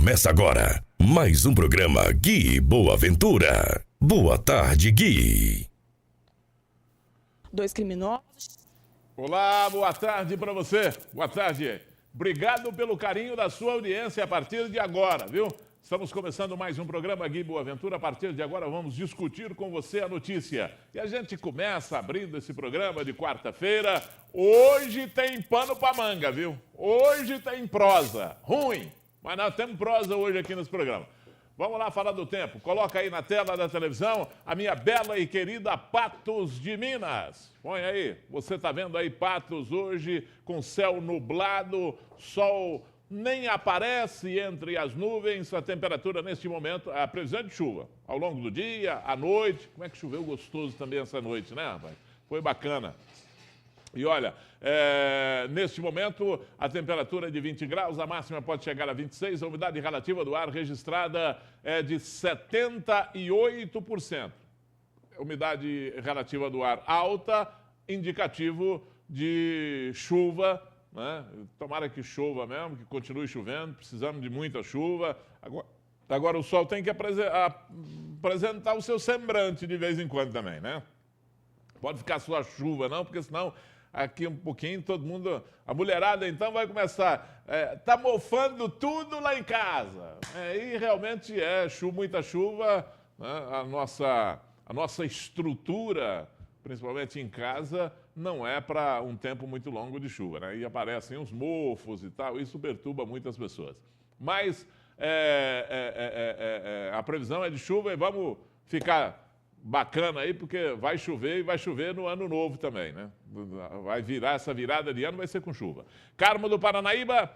Começa agora mais um programa Gui Boa Ventura. Boa tarde, Gui. 2 criminosos. Olá, boa tarde para você. Boa tarde. Obrigado pelo carinho da sua audiência a partir de agora, viu? Estamos começando mais um programa Gui Boa Ventura. A partir de agora vamos discutir com você a notícia. E a gente começa abrindo esse programa de quarta-feira. Hoje tem pano para manga, viu? Hoje tem prosa. Ruim, mas nós temos prosa hoje aqui nesse programa. Vamos lá falar do tempo. Coloca aí na tela da televisão a minha bela e querida Patos de Minas. Põe aí. Você está vendo aí Patos hoje com céu nublado, sol nem aparece entre as nuvens. A temperatura neste momento, a previsão de chuva ao longo do dia, à noite. Como é que choveu gostoso também essa noite, né, rapaz? Foi bacana. E olha, neste momento a temperatura é de 20 graus, a máxima pode chegar a 26, a umidade relativa do ar registrada é de 78%. Umidade relativa do ar alta, indicativo de chuva, né? Tomara que chova mesmo, que continue chovendo, precisamos de muita chuva. Agora o sol tem que apresentar o seu semblante de vez em quando também, né? Pode ficar só chuva não, porque senão aqui um pouquinho todo mundo, a mulherada então vai começar, tá mofando tudo lá em casa. E realmente muita chuva, né? A nossa estrutura, principalmente em casa, não é para um tempo muito longo de chuva, né? E aparecem uns mofos e tal, isso perturba muitas pessoas. Mas a previsão é de chuva e vamos ficar bacana aí, porque vai chover e vai chover no ano novo também, né? Vai virar, essa virada de ano vai ser com chuva. Carmo do Paranaíba,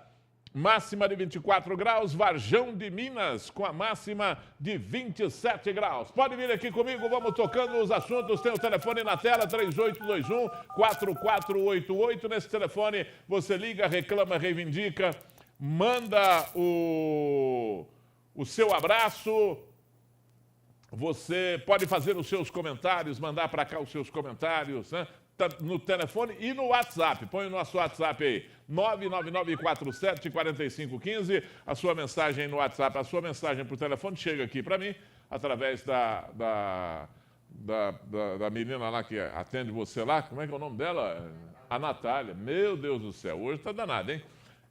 máxima de 24 graus, Varjão de Minas com a máxima de 27 graus. Pode vir aqui comigo, vamos tocando os assuntos. Tem o telefone na tela, 3821-4488. Nesse telefone você liga, reclama, reivindica, manda o seu abraço. Você pode fazer os seus comentários, mandar para cá os seus comentários, né? No telefone e no WhatsApp. Põe o nosso WhatsApp aí, 99947-4515. A sua mensagem no WhatsApp, a sua mensagem por telefone chega aqui para mim, através da menina lá que atende você lá. Como é que é o nome dela? A Natália. Meu Deus do céu, hoje tá danado, hein?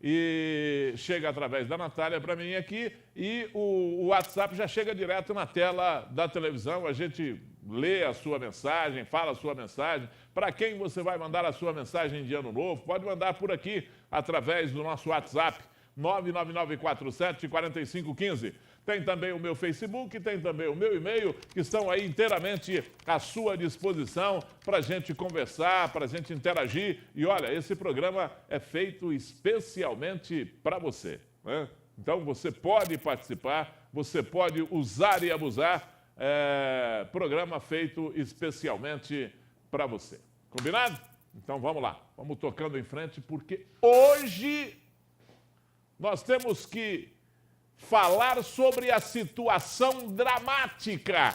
E chega através da Natália para mim aqui e o WhatsApp já chega direto na tela da televisão. A gente lê a sua mensagem, fala a sua mensagem. Para quem você vai mandar a sua mensagem de ano novo, pode mandar por aqui através do nosso WhatsApp, 99947-4515. Tem também o meu Facebook, tem também o meu e-mail, que estão aí inteiramente à sua disposição para a gente conversar, para a gente interagir. E olha, esse programa é feito especialmente para você, né? Então você pode participar, você pode usar e abusar. Programa feito especialmente para você. Combinado? Então vamos lá, vamos tocando em frente, porque hoje nós temos que falar sobre a situação dramática.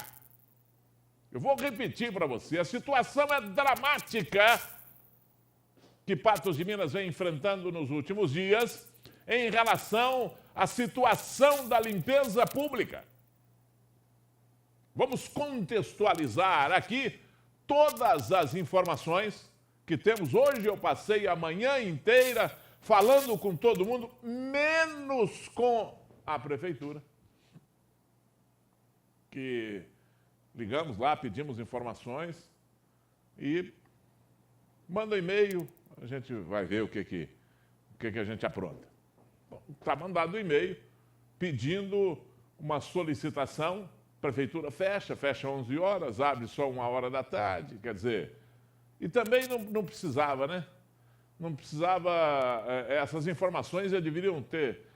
Eu vou repetir para você, a situação é dramática que Patos de Minas vem enfrentando nos últimos dias em relação à situação da limpeza pública. Vamos contextualizar aqui todas as informações que temos hoje. Eu passei a manhã inteira falando com todo mundo, menos com a prefeitura, que ligamos lá, pedimos informações e manda um e-mail, a gente vai ver o que a gente apronta. Está mandado um e-mail pedindo uma solicitação, a prefeitura fecha 11 horas, abre só 1h da tarde, quer dizer, e também não precisava, né? Não precisava, essas informações já deveriam ter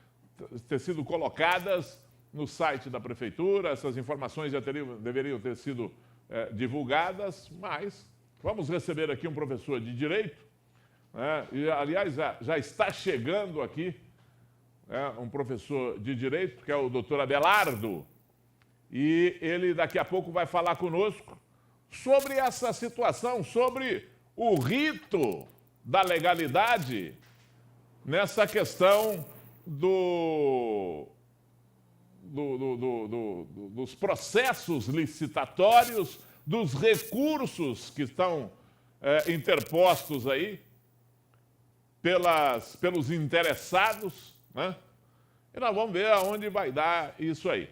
sido colocadas no site da prefeitura, essas informações já deveriam ter sido divulgadas, mas vamos receber aqui um professor de Direito, né? E, aliás, já está chegando aqui um professor de Direito, que é o doutor Abelardo, e ele daqui a pouco vai falar conosco sobre essa situação, sobre o rito da legalidade nessa questão dos processos licitatórios, dos recursos que estão interpostos aí pelos interessados, né? E nós vamos ver aonde vai dar isso aí.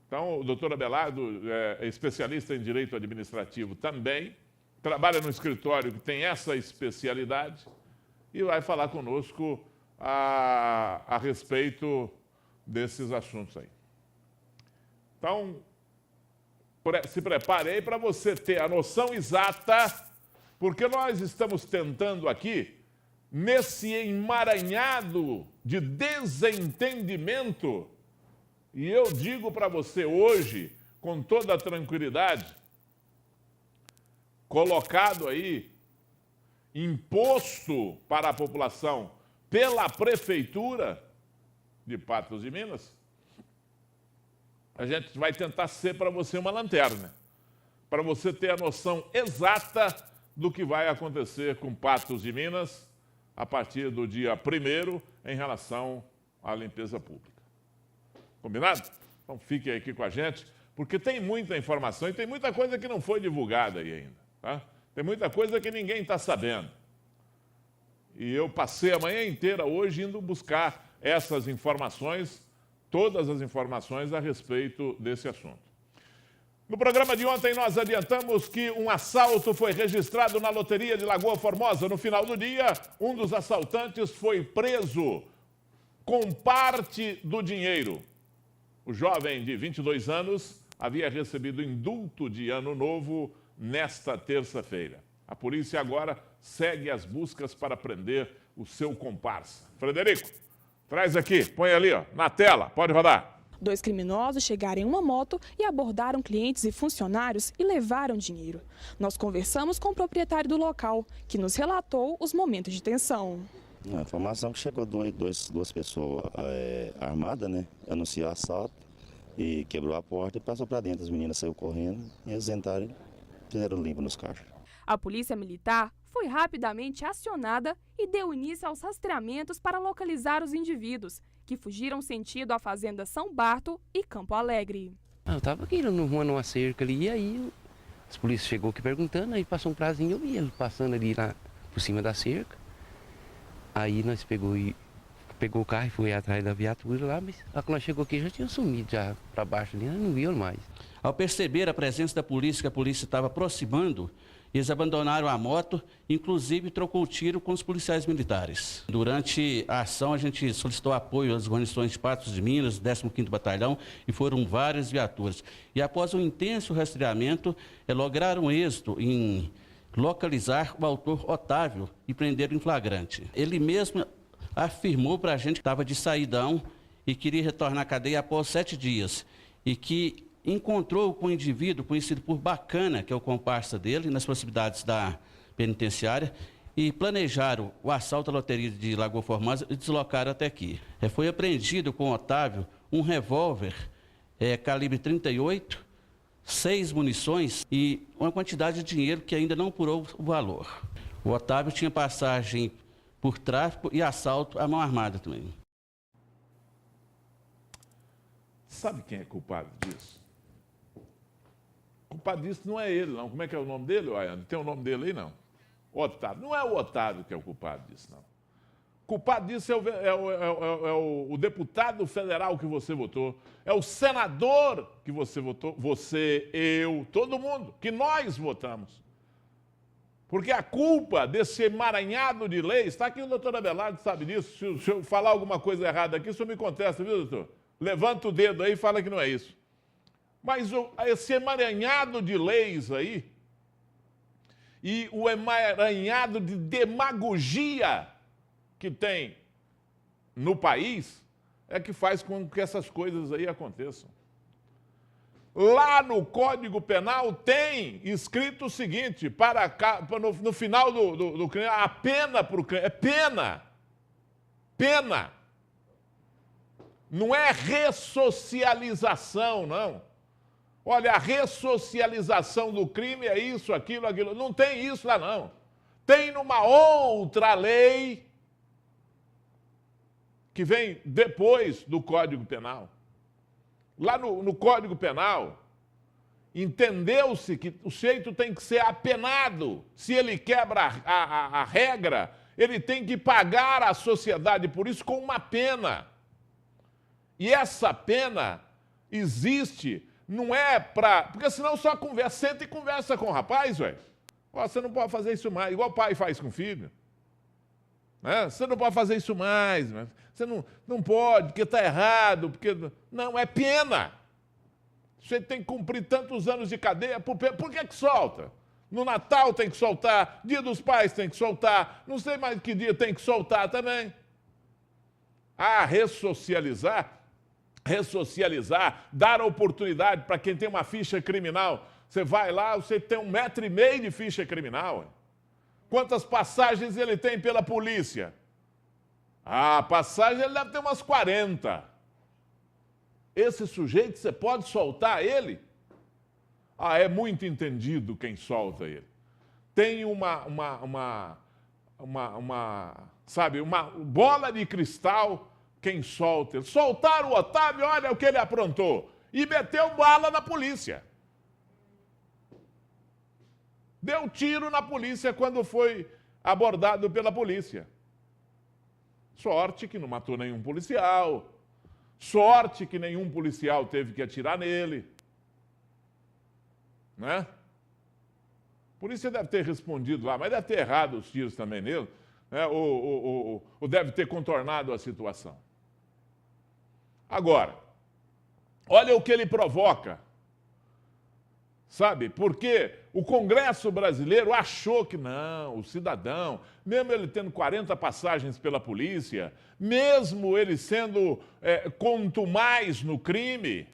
Então, o doutor Abelardo é especialista em direito administrativo também, trabalha no escritório que tem essa especialidade e vai falar conosco a respeito desses assuntos aí. Então, se prepare aí para você ter a noção exata, porque nós estamos tentando aqui, nesse emaranhado de desentendimento, e eu digo para você hoje, com toda a tranquilidade, colocado aí, imposto para a população pela Prefeitura de Patos de Minas, a gente vai tentar ser para você uma lanterna, para você ter a noção exata do que vai acontecer com Patos de Minas a partir do dia 1º em relação à limpeza pública. Combinado? Então fiquem aqui com a gente, porque tem muita informação e tem muita coisa que não foi divulgada aí ainda, tá? Tem muita coisa que ninguém está sabendo. E eu passei a manhã inteira hoje indo buscar essas informações, todas as informações a respeito desse assunto. No programa de ontem nós adiantamos que um assalto foi registrado na loteria de Lagoa Formosa. No final do dia, um dos assaltantes foi preso com parte do dinheiro. O jovem de 22 anos havia recebido indulto de Ano Novo nesta terça-feira. A polícia agora segue as buscas para prender o seu comparsa. Frederico, traz aqui, põe ali, ó, na tela, pode rodar. 2 criminosos chegaram em uma moto e abordaram clientes e funcionários e levaram dinheiro. Nós conversamos com o proprietário do local, que nos relatou os momentos de tensão. A informação que chegou duas pessoas armadas, né? Anunciou assalto e quebrou a porta e passou para dentro. As meninas saíram correndo e eles entraram e fizeram limpo nos carros. A polícia militar foi rapidamente acionada e deu início aos rastreamentos para localizar os indivíduos, que fugiram sentido a Fazenda São Barto e Campo Alegre. Eu estava aqui arrumando uma cerca ali, e aí as polícias chegou aqui perguntando, aí passou um prazinho, eu vi ele passando ali lá por cima da cerca. Aí nós pegou o carro e foi atrás da viatura lá, mas quando nós chegou aqui já tinha sumido já para baixo ali, nós não viu mais. Ao perceber a presença da polícia, que a polícia estava aproximando, eles abandonaram a moto, inclusive trocou tiro com os policiais militares. Durante a ação, a gente solicitou apoio às guarnições de Patos de Minas, 15º Batalhão, e foram várias viaturas. E após um intenso rastreamento, lograram êxito em localizar o autor Otávio e prender em flagrante. Ele mesmo afirmou para a gente que estava de saidão e queria retornar à cadeia após 7 dias e que encontrou com um indivíduo conhecido por Bacana, que é o comparsa dele, nas proximidades da penitenciária, e planejaram o assalto à loteria de Lagoa Formosa e deslocaram até aqui. Foi apreendido com o Otávio um revólver calibre 38, 6 munições e uma quantidade de dinheiro que ainda não apurou o valor. O Otávio tinha passagem por tráfico e assalto à mão armada também. Sabe quem é culpado disso? O culpado disso não é ele, não. Como é que é o nome dele, Ayane? Tem o nome dele aí, não? Otávio. Não é o Otávio que é o culpado disso, não. O culpado disso é o deputado federal que você votou, é o senador que você votou, você, eu, todo mundo, que nós votamos. Porque a culpa desse emaranhado de leis, está aqui o doutor Abelardo, sabe disso, se eu falar alguma coisa errada aqui, o senhor me contesta, viu, doutor? Levanta o dedo aí e fala que não é isso. Mas esse emaranhado de leis aí, e o emaranhado de demagogia que tem no país, é que faz com que essas coisas aí aconteçam. Lá no Código Penal tem escrito o seguinte, no final do crime, a pena para o crime, é pena. Pena. Não é ressocialização, não. Olha, a ressocialização do crime é isso, aquilo, aquilo. Não tem isso lá, não. Tem numa outra lei que vem depois do Código Penal. Lá no Código Penal, entendeu-se que o sujeito tem que ser apenado. Se ele quebra a regra, ele tem que pagar à sociedade por isso com uma pena. E essa pena existe, não é para... Porque senão só conversa, senta e conversa com o rapaz, velho. Você não pode fazer isso mais, igual o pai faz com o filho. Né? Você não pode fazer isso mais, você não pode, porque está errado, porque... Não, é pena. Você tem que cumprir tantos anos de cadeia, por que solta? No Natal tem que soltar, Dia dos Pais tem que soltar, não sei mais que dia tem que soltar também. Ah, ressocializar, dar oportunidade para quem tem uma ficha criminal. Você vai lá, você tem 1,5 metro de ficha criminal. Quantas passagens ele tem pela polícia? Ah, passagem ele deve ter umas 40. Esse sujeito, você pode soltar ele? Ah, é muito entendido quem solta ele. Tem uma bola de cristal quem solta ele. Soltaram o Otávio, olha o que ele aprontou. E meteu bala na polícia. Deu tiro na polícia quando foi abordado pela polícia. Sorte que não matou nenhum policial. Sorte que nenhum policial teve que atirar nele. Né? A polícia deve ter respondido lá, mas deve ter errado os tiros também nele, né? ou deve ter contornado a situação. Agora, olha o que ele provoca. Sabe? Porque o Congresso brasileiro achou que não, o cidadão, mesmo ele tendo 40 passagens pela polícia, mesmo ele sendo contumaz no crime,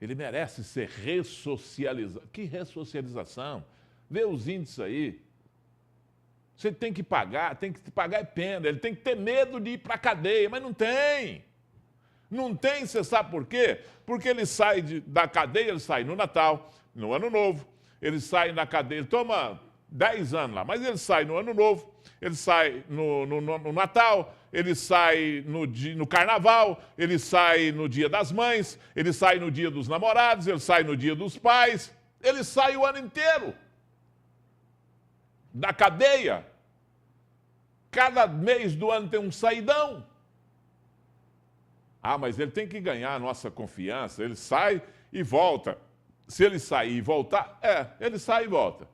ele merece ser ressocializado. Que ressocialização? Vê os índices aí. Você tem que pagar é pena, ele tem que ter medo de ir para a cadeia, mas não tem. Não tem, você sabe por quê? Porque ele sai da cadeia, ele sai no Natal, no Ano Novo, ele sai na cadeia, ele toma 10 anos lá, mas ele sai no Ano Novo, ele sai no Natal, ele sai no Carnaval, ele sai no Dia das Mães, ele sai no Dia dos Namorados, ele sai no Dia dos Pais, ele sai o ano inteiro da cadeia. Cada mês do ano tem um saidão. Ah, mas ele tem que ganhar a nossa confiança, ele sai e volta. Se ele sair e voltar, ele sai e volta.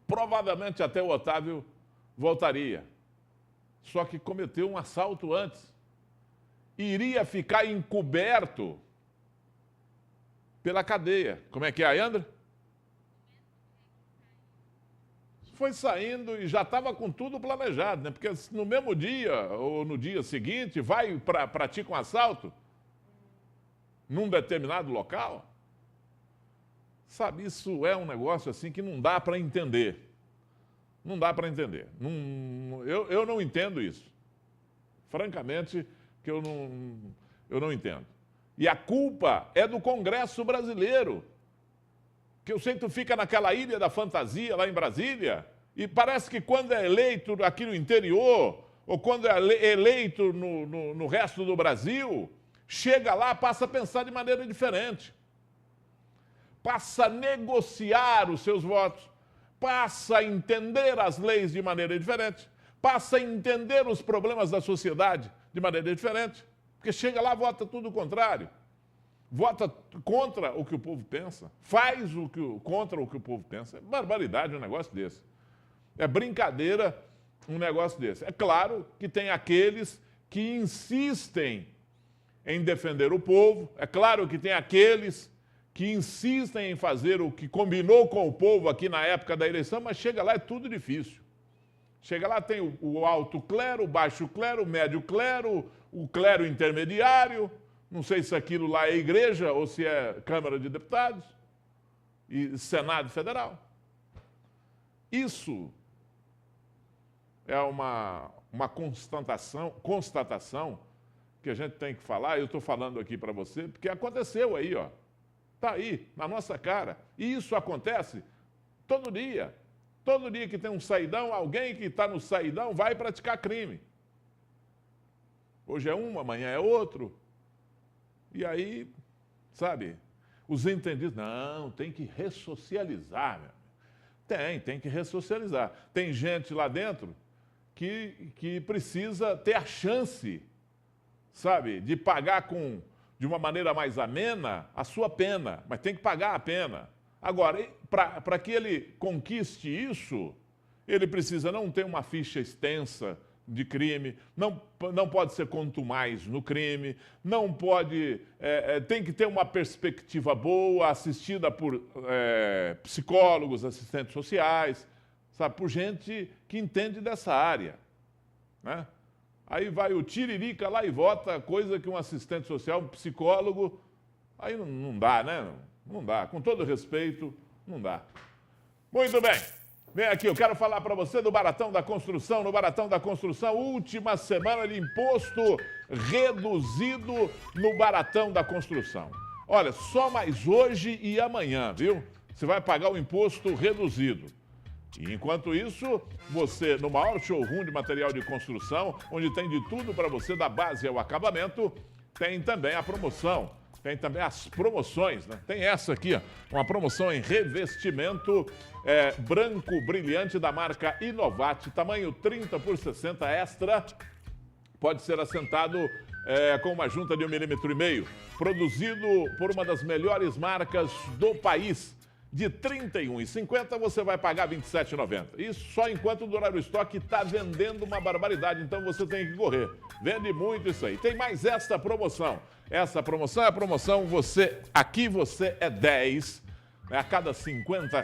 Provavelmente até o Otávio voltaria. Só que cometeu um assalto antes. Iria ficar encoberto pela cadeia. Como é que é, Ayandra? Foi saindo e já estava com tudo planejado, né? Porque no mesmo dia ou no dia seguinte vai pratica um assalto num determinado local. Sabe, isso é um negócio assim que não dá para entender. Não dá para entender. Eu não entendo isso. Francamente, que eu não entendo. E a culpa é do Congresso brasileiro. Que o centro fica naquela ilha da fantasia, lá em Brasília, e parece que quando é eleito aqui no interior, ou quando é eleito no resto do Brasil, chega lá, passa a pensar de maneira diferente. Passa a negociar os seus votos, passa a entender as leis de maneira diferente, passa a entender os problemas da sociedade de maneira diferente, porque chega lá, vota tudo o contrário. Vota contra o que o povo pensa, faz contra o que o povo pensa. É barbaridade um negócio desse. É brincadeira um negócio desse. É claro que tem aqueles que insistem em defender o povo, é claro que tem aqueles que insistem em fazer o que combinou com o povo aqui na época da eleição, mas chega lá é tudo difícil. Chega lá tem o alto clero, o baixo clero, o médio clero, o clero intermediário. Não sei se aquilo lá é igreja ou se é Câmara de Deputados e Senado Federal. Isso é uma constatação que a gente tem que falar. Eu estou falando aqui para você, porque aconteceu aí, ó. Está aí, na nossa cara. E isso acontece todo dia. Todo dia que tem um saidão, alguém que está no saidão vai praticar crime. Hoje é um, amanhã é outro. E aí, sabe, os entendidos, não, tem que ressocializar, meu. Tem que ressocializar. Tem gente lá dentro que precisa ter a chance, sabe, de pagar de uma maneira mais amena a sua pena, mas tem que pagar a pena. Agora, para que ele conquiste isso, ele precisa não ter uma ficha extensa de crime, não pode ser contumaz no crime, não pode, tem que ter uma perspectiva boa, assistida por psicólogos, assistentes sociais, sabe, por gente que entende dessa área, né? Aí vai o tiririca lá e vota coisa que um assistente social, um psicólogo, aí não dá, né? Não dá, com todo respeito, não dá. Muito bem. Vem aqui, eu quero falar para você do Baratão da Construção. No Baratão da Construção, última semana de imposto reduzido no Baratão da Construção. Olha, só mais hoje e amanhã, viu? Você vai pagar o imposto reduzido. E enquanto isso, você, no maior showroom de material de construção, onde tem de tudo para você, da base ao acabamento, tem também a promoção. Tem também as promoções, né? Tem essa aqui, ó, uma promoção em revestimento branco brilhante da marca Inovate, tamanho 30 por 60 extra, pode ser assentado com uma junta de 1,5 mm, produzido por uma das melhores marcas do país. De R$ 31,50 você vai pagar R$ 27,90. Isso só enquanto durar o estoque, está vendendo uma barbaridade, então você tem que correr. Vende muito isso aí. Tem mais esta promoção. Essa promoção é a promoção aqui você é 10. A cada R$ 50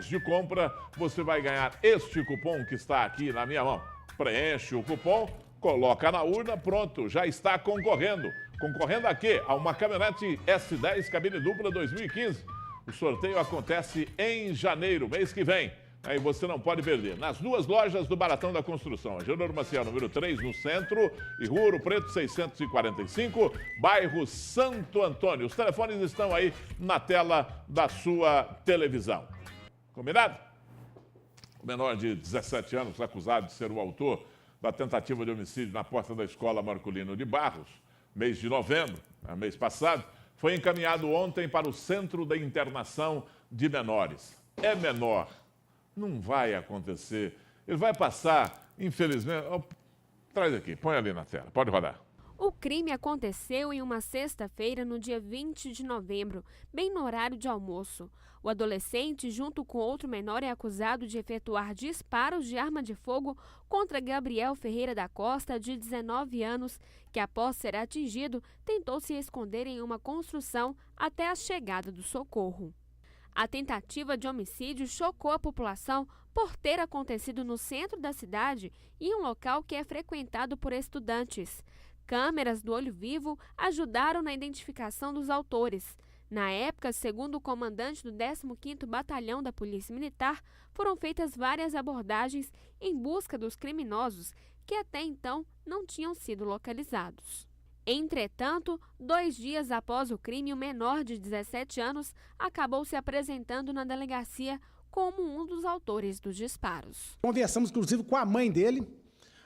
de compra, você vai ganhar este cupom que está aqui na minha mão. Preenche o cupom, coloca na urna, pronto, já está concorrendo. Concorrendo a quê? A uma caminhonete S10 cabine dupla 2015. O sorteio acontece em janeiro, mês que vem. Aí você não pode perder. Nas duas lojas do Baratão da Construção. Agenor Maciel, número 3, no centro. E Rua Ouro Preto, 645, bairro Santo Antônio. Os telefones estão aí na tela da sua televisão. Combinado? O menor de 17 anos, acusado de ser o autor da tentativa de homicídio na porta da escola Marculino de Barros, mês de novembro, mês passado, foi encaminhado ontem para o Centro de Internação de Menores. É menor, não vai acontecer. Ele vai passar, infelizmente... Traz aqui, põe ali na tela, pode rodar. O crime aconteceu em uma sexta-feira, no dia 20 de novembro, bem no horário de almoço. O adolescente, junto com outro menor, é acusado de efetuar disparos de arma de fogo contra Gabriel Ferreira da Costa, de 19 anos, que após ser atingido, tentou se esconder em uma construção até a chegada do socorro. A tentativa de homicídio chocou a população por ter acontecido no centro da cidade e em um local que é frequentado por estudantes. Câmeras do olho vivo ajudaram na identificação dos autores. Na época, segundo o comandante do 15º Batalhão da Polícia Militar, foram feitas várias abordagens em busca dos criminosos, que até então não tinham sido localizados. Entretanto, 2 dias após o crime, o menor de 17 anos acabou se apresentando na delegacia como um dos autores dos disparos. Conversamos, inclusive, com a mãe dele.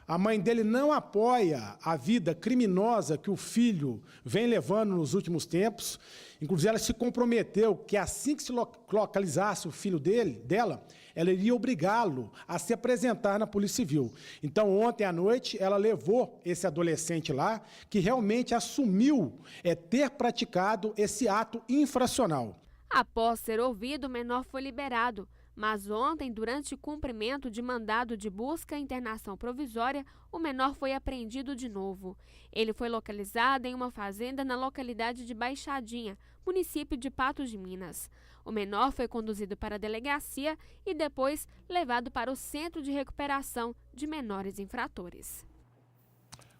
A mãe dele não apoia a vida criminosa que o filho vem levando nos últimos tempos. Inclusive, ela se comprometeu que assim que se localizasse o filho dela, ela iria obrigá-lo a se apresentar na Polícia Civil. Então, ontem à noite, ela levou esse adolescente lá, que realmente assumiu ter praticado esse ato infracional. Após ser ouvido, o menor foi liberado. Mas ontem, durante cumprimento de mandado de busca e internação provisória, o menor foi apreendido de novo. Ele foi localizado em uma fazenda na localidade de Baixadinha, município de Patos de Minas. O menor foi conduzido para a delegacia e depois levado para o Centro de Recuperação de Menores Infratores.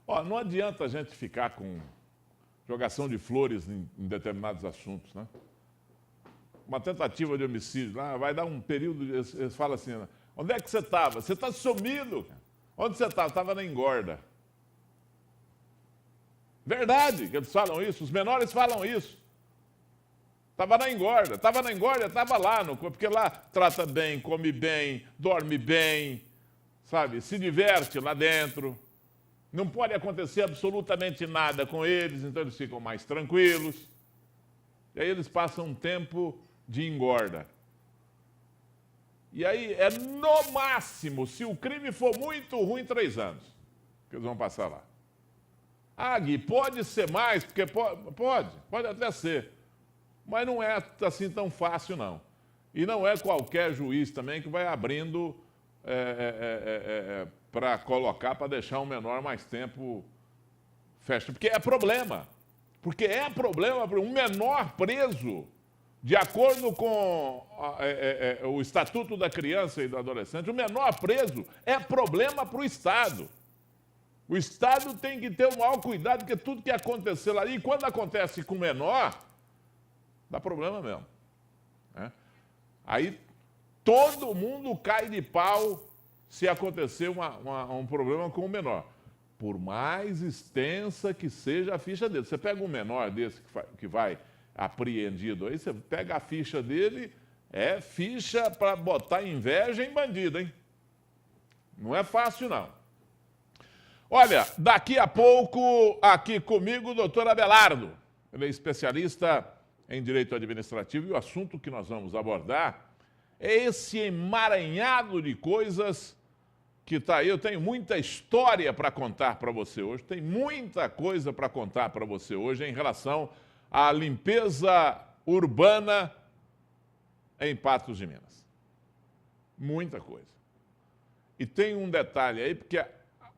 Não adianta a gente ficar com jogação de flores em determinados assuntos, né? Uma tentativa de homicídio, lá vai dar um período, eles falam assim, onde é que você estava? Você está sumido. Onde você estava? Estava na engorda. Verdade que eles falam isso, os menores falam isso. Estava na engorda, estava lá, porque lá trata bem, come bem, dorme bem, sabe? Se diverte lá dentro. não pode acontecer absolutamente nada com eles, então eles ficam mais tranquilos. E aí eles passam um tempo de engorda. E aí é no máximo, se o crime for muito ruim, 3 anos que eles vão passar lá. Ah, Gui, pode ser mais, porque pode até ser. Mas não é assim tão fácil, não. E não é qualquer juiz também que vai abrindo para colocar, para deixar um menor mais tempo festa. Porque é problema. Porque é problema para um menor preso, de acordo com o Estatuto da Criança e do Adolescente, o menor preso é problema para o Estado. O Estado tem que ter o maior cuidado, porque tudo que acontecer lá, e quando acontece com o menor, dá problema mesmo. Né? Aí todo mundo cai de pau se acontecer um problema com o menor. Por mais extensa que seja a ficha dele. Você pega um menor desse que vai apreendido aí, você pega a ficha dele, é ficha para botar inveja em bandido, hein? Não é fácil, não. Olha, daqui a pouco, aqui comigo, o doutor Abelardo. Ele é especialista em direito administrativo e o assunto que nós vamos abordar é esse emaranhado de coisas que está aí. Eu tenho muita história para contar para você hoje, tem muita coisa para contar para você hoje em relação à limpeza urbana em Patos de Minas. Muita coisa. E tem um detalhe aí, porque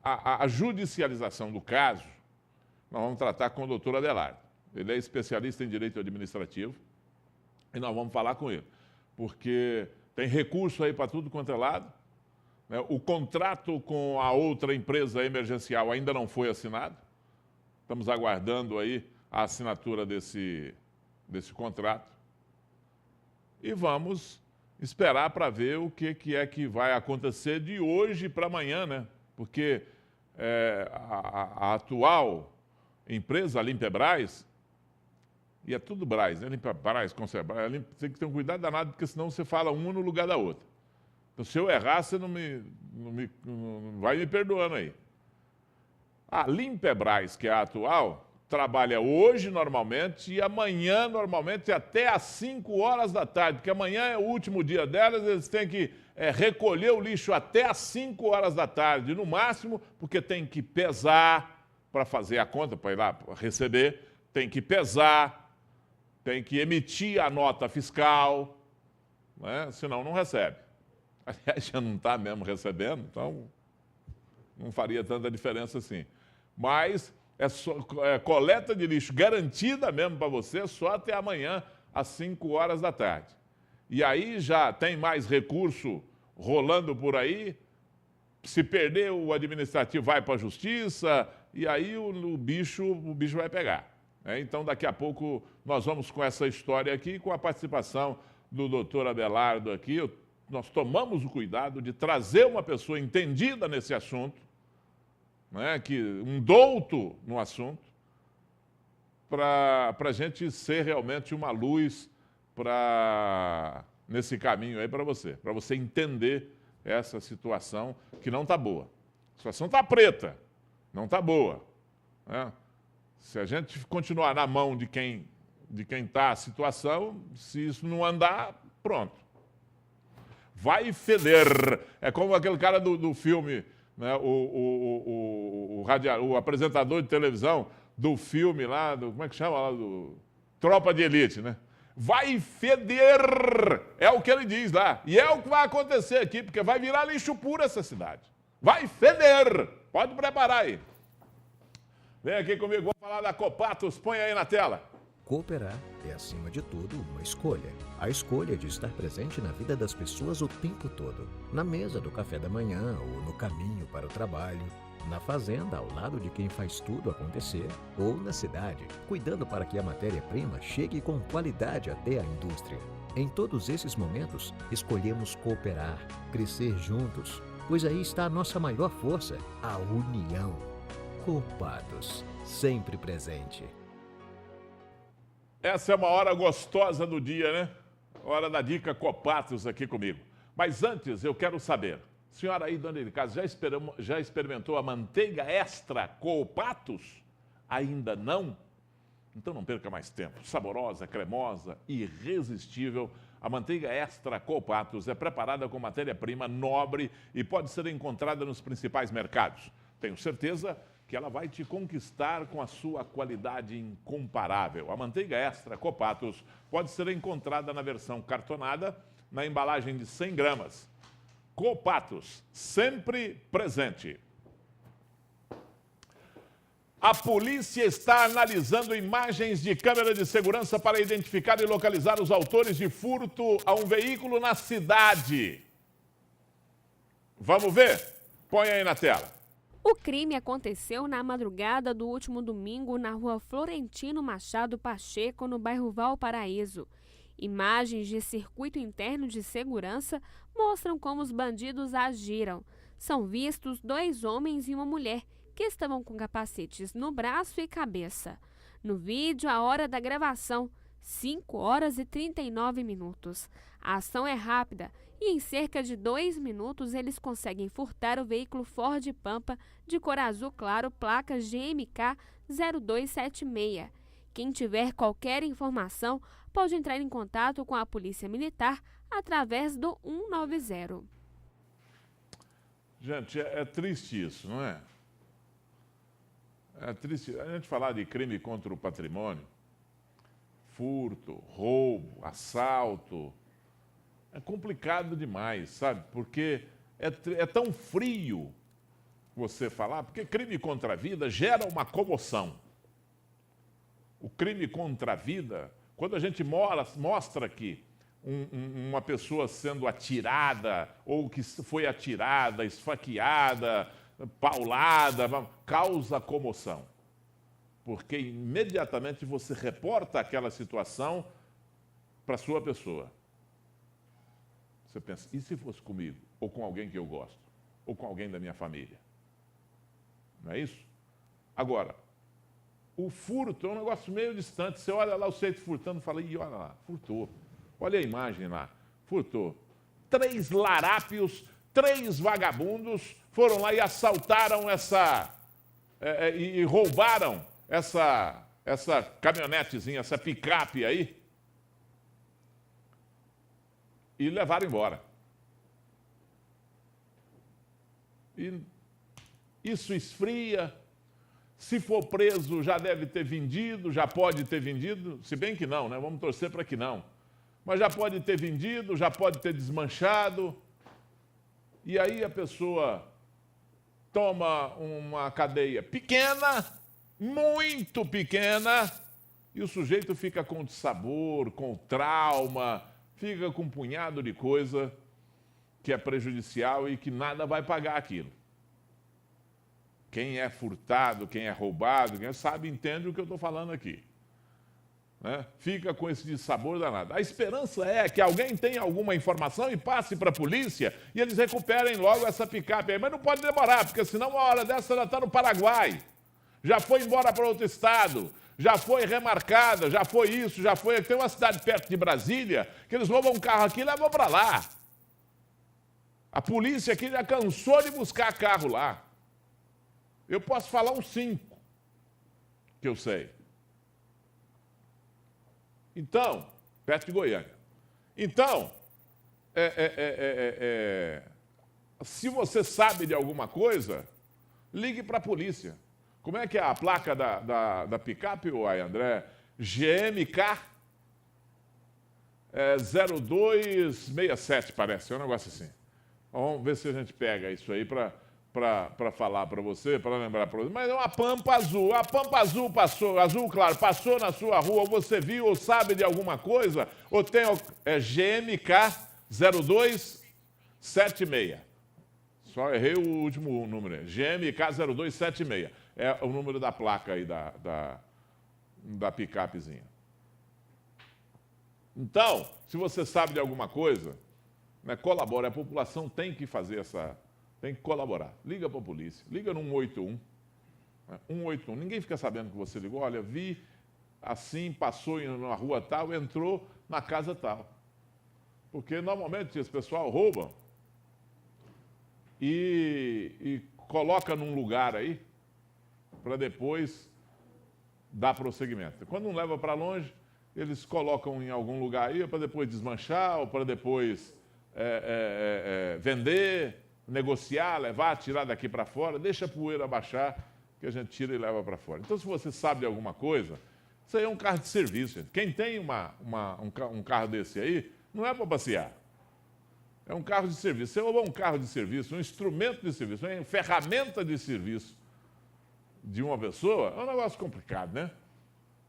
a judicialização do caso, nós vamos tratar com o doutor Abelardo. Ele é especialista em direito administrativo e nós vamos falar com ele, porque tem recurso aí para tudo quanto é lado. Né? O contrato com a outra empresa emergencial ainda não foi assinado. Estamos aguardando aí a assinatura desse contrato. E vamos esperar para ver o que é que vai acontecer de hoje para amanhã, né? Porque a atual empresa, a Limpebras, e é tudo Braz, né? Limpebras, Concerbras, tem que ter um cuidado danado, porque senão você fala uma no lugar da outra. Então, se eu errar, você não vai me perdoando aí. A Limpebras, que é a atual, trabalha hoje normalmente e amanhã normalmente até às 5 horas da tarde, porque amanhã é o último dia delas, eles têm que recolher o lixo até às 5 horas da tarde, no máximo, porque tem que pesar para fazer a conta, para ir lá receber, tem que pesar, tem que emitir a nota fiscal, né? Senão não recebe. Aliás, já não está mesmo recebendo, então não faria tanta diferença assim. Mas é coleta de lixo garantida mesmo para você só até amanhã, às 5 horas da tarde. E aí já tem mais recurso rolando por aí. Se perder, o administrativo vai para a justiça e aí o bicho vai pegar. Então, daqui a pouco, nós vamos com essa história aqui, com a participação do doutor Abelardo aqui. Nós tomamos o cuidado de trazer uma pessoa entendida nesse assunto, né, um douto no assunto, para a gente ser realmente uma luz nesse caminho aí para você entender essa situação que não está boa. A situação está preta, não está boa. Né? Se a gente continuar na mão de quem está a situação, se isso não andar, pronto. Vai feder. É como aquele cara do filme, né? o apresentador de televisão do filme lá, como é que chama lá? Do Tropa de Elite, né? Vai feder! É o que ele diz lá. E é o que vai acontecer aqui, porque vai virar lixo puro essa cidade. Vai feder! Pode preparar aí. Vem aqui comigo, vamos falar da Copatos. Põe aí na tela. Cooperar é, acima de tudo, uma escolha. A escolha de estar presente na vida das pessoas o tempo todo. Na mesa do café da manhã ou no caminho para o trabalho. Na fazenda, ao lado de quem faz tudo acontecer. Ou na cidade, cuidando para que a matéria-prima chegue com qualidade até a indústria. Em todos esses momentos, escolhemos cooperar, crescer juntos. Pois aí está a nossa maior força, a união. Copatos, sempre presente. Essa é uma hora gostosa do dia, né? Hora da dica Copatos aqui comigo. Mas antes eu quero saber, Senhora aí, dona de casa, já experimentou a manteiga extra Coopatos? Ainda não? Então não perca mais tempo. Saborosa, cremosa, irresistível, a manteiga extra Coopatos é preparada com matéria-prima nobre e pode ser encontrada nos principais mercados. Tenho certeza que ela vai te conquistar com a sua qualidade incomparável. A manteiga extra Coopatos pode ser encontrada na versão cartonada, na embalagem de 100 gramas. Coopatos, sempre presente. A polícia está analisando imagens de câmera de segurança para identificar e localizar os autores de furto a um veículo na cidade. Vamos ver? Põe aí na tela. O crime aconteceu na madrugada do último domingo na rua Florentino Machado Pacheco, no bairro Valparaíso. Imagens de circuito interno de segurança mostram como os bandidos agiram. São vistos 2 homens e uma mulher que estavam com capacetes no braço e cabeça. No vídeo, a hora da gravação, 5 horas e 39 minutos. A ação é rápida e em cerca de 2 minutos eles conseguem furtar o veículo Ford Pampa de cor azul claro, placa GMK 0276. Quem tiver qualquer informação pode entrar em contato com a Polícia Militar através do 190. Gente, é triste isso, não é? É triste a gente falar de crime contra o patrimônio, furto, roubo, assalto. É complicado demais, sabe? Porque é tão frio você falar, porque crime contra a vida gera uma comoção. O crime contra a vida, quando a gente mostra que uma pessoa sendo atirada, ou que foi atirada, esfaqueada, paulada, causa comoção. Porque imediatamente você reporta aquela situação para a sua pessoa. Você pensa, e se fosse comigo? Ou com alguém que eu gosto? Ou com alguém da minha família? Não é isso? Agora, o furto é um negócio meio distante. Você olha lá o sujeito furtando e fala, ih, olha lá, furtou. Olha a imagem lá, furtou. 3 larápios, 3 vagabundos foram lá e assaltaram e roubaram essa caminhonetezinha, essa picape aí, e levaram embora. E isso esfria. Se for preso, já deve ter vendido, já pode ter vendido, se bem que não, né? Vamos torcer para que não. Mas já pode ter vendido, já pode ter desmanchado. E aí a pessoa toma uma cadeia pequena, muito pequena, e o sujeito fica com dissabor, com trauma, fica com um punhado de coisa que é prejudicial e que nada vai pagar aquilo. Quem é furtado, quem é roubado, quem sabe, entende o que eu estou falando aqui. Né? Fica com esse dissabor danado. A esperança é que alguém tenha alguma informação e passe para a polícia e eles recuperem logo essa picape aí. Mas não pode demorar, porque senão uma hora dessa ela está no Paraguai. Já foi embora para outro estado, já foi remarcada, já foi isso, já foi... Tem uma cidade perto de Brasília que eles roubam um carro aqui e levam para lá. A polícia aqui já cansou de buscar carro lá. Eu posso falar uns 5 que eu sei. Então, perto de Goiânia. Então, se você sabe de alguma coisa, ligue para a polícia. Como é que é a placa da picape, André? GMK 0267, parece. É um negócio assim. Vamos ver se a gente pega isso aí para falar para você, para lembrar para você. Mas é uma Pampa azul. A Pampa azul passou, azul claro, passou na sua rua, você viu ou sabe de alguma coisa, ou tem GMK 0276. Só errei o último número. GMK 0276. É o número da placa aí da picapezinha. Então, se você sabe de alguma coisa, né, colabore. A população tem que fazer tem que colaborar. Liga para a polícia, liga no 181. Né? 181. Ninguém fica sabendo que você ligou. Olha, vi assim, passou na rua tal, entrou na casa tal. Porque normalmente esse pessoal rouba e coloca num lugar aí para depois dar prosseguimento. Quando não leva para longe, eles colocam em algum lugar aí para depois desmanchar ou para depois vender, negociar, levar, tirar daqui para fora, deixa a poeira baixar, que a gente tira e leva para fora. Então, se você sabe de alguma coisa, isso aí é um carro de serviço. Gente. Quem tem um carro desse aí, não é para passear. É um carro de serviço. Você roubou um carro de serviço, um instrumento de serviço, uma ferramenta de serviço de uma pessoa, é um negócio complicado, né?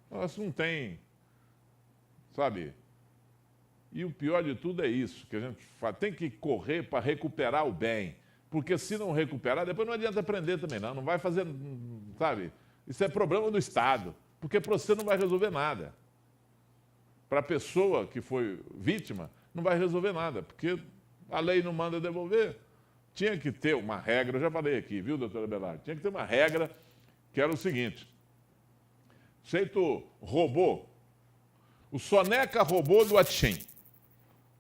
O negócio não tem, sabe? E o pior de tudo é isso, que a gente tem que correr para recuperar o bem. Porque se não recuperar, depois não adianta prender também, não. Não vai fazer, sabe? Isso é problema do Estado, porque para você não vai resolver nada. Para a pessoa que foi vítima, não vai resolver nada, porque a lei não manda devolver. Tinha que ter uma regra, eu já falei aqui, viu, doutora Belardo? Tinha que ter uma regra que era o seguinte: Seito roubou, o Soneca roubou do Atchim.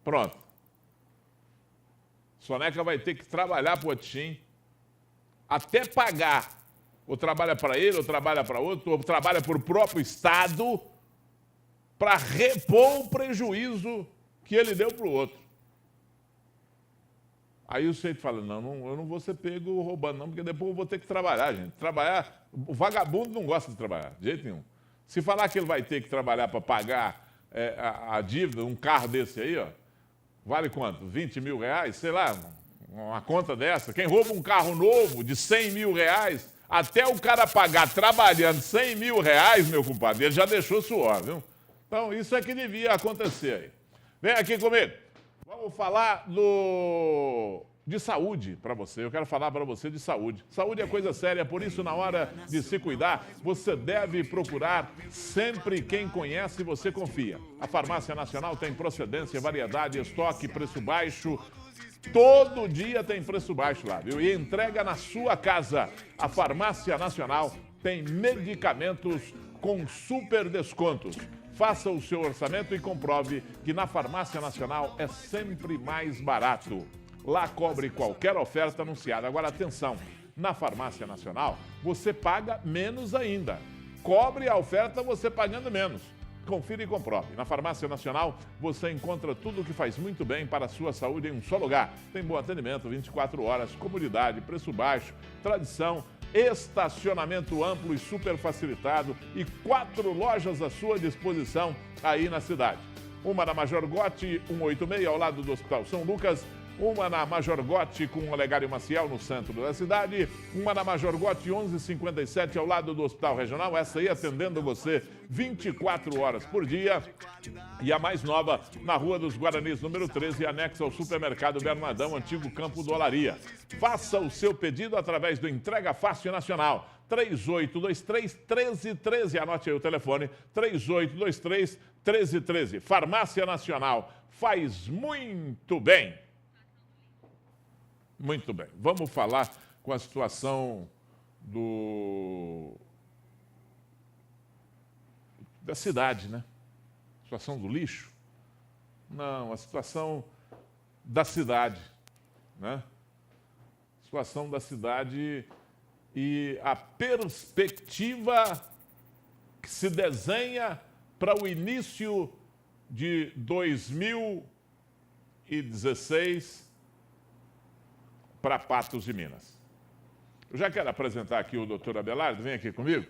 Pronto. Soneca vai ter que trabalhar para o Atchim até pagar. Ou trabalha para ele, ou trabalha para outro, ou trabalha para o próprio Estado para repor o prejuízo que ele deu para o outro. Aí o Seito fala, não, eu não vou ser pego roubando não, porque depois eu vou ter que trabalhar, gente. Trabalhar, o vagabundo não gosta de trabalhar, de jeito nenhum. Se falar que ele vai ter que trabalhar para pagar a dívida, um carro desse aí, ó, vale quanto? 20 mil reais? Sei lá, uma conta dessa. Quem rouba um carro novo de 100 mil reais, até o cara pagar trabalhando 100 mil reais, meu compadre, ele já deixou suor, viu? Então, isso é que devia acontecer aí. Vem aqui comigo. Vamos falar de saúde para você. Eu quero falar para você de saúde. Saúde é coisa séria, por isso, na hora de se cuidar, você deve procurar sempre quem conhece e você confia. A Farmácia Nacional tem procedência, variedade, estoque, preço baixo. Todo dia tem preço baixo lá, viu? E entrega na sua casa. A Farmácia Nacional tem medicamentos com super descontos. Faça o seu orçamento e comprove que na Farmácia Nacional é sempre mais barato. Lá cobre qualquer oferta anunciada. Agora, atenção, na Farmácia Nacional você paga menos ainda. Cobre a oferta você pagando menos. Confira e comprove. Na Farmácia Nacional você encontra tudo o que faz muito bem para a sua saúde em um só lugar. Tem bom atendimento, 24 horas, comodidade, preço baixo, tradição, estacionamento amplo e super facilitado e 4 lojas à sua disposição aí na cidade. Uma na Major Gotti 186 ao lado do Hospital São Lucas, uma na Major Gotti com o Olegário Maciel no centro da cidade, uma na Major Gotti 1157 ao lado do Hospital Regional, essa aí atendendo você 24 horas por dia, e a mais nova na Rua dos Guaranis, número 13, anexa ao Supermercado Bernardão, antigo Campo do Olaria. Faça o seu pedido através do Entrega Fácil Nacional, 3823-1313, anote aí o telefone, 3823-1313. Farmácia Nacional, faz muito bem. Muito bem, vamos falar com a situação da cidade, né? Situação do lixo? Não, a situação da cidade, né? Situação da cidade e a perspectiva que se desenha para o início de 2016 para Patos de Minas. Eu já quero apresentar aqui o doutor Abelardo, vem aqui comigo.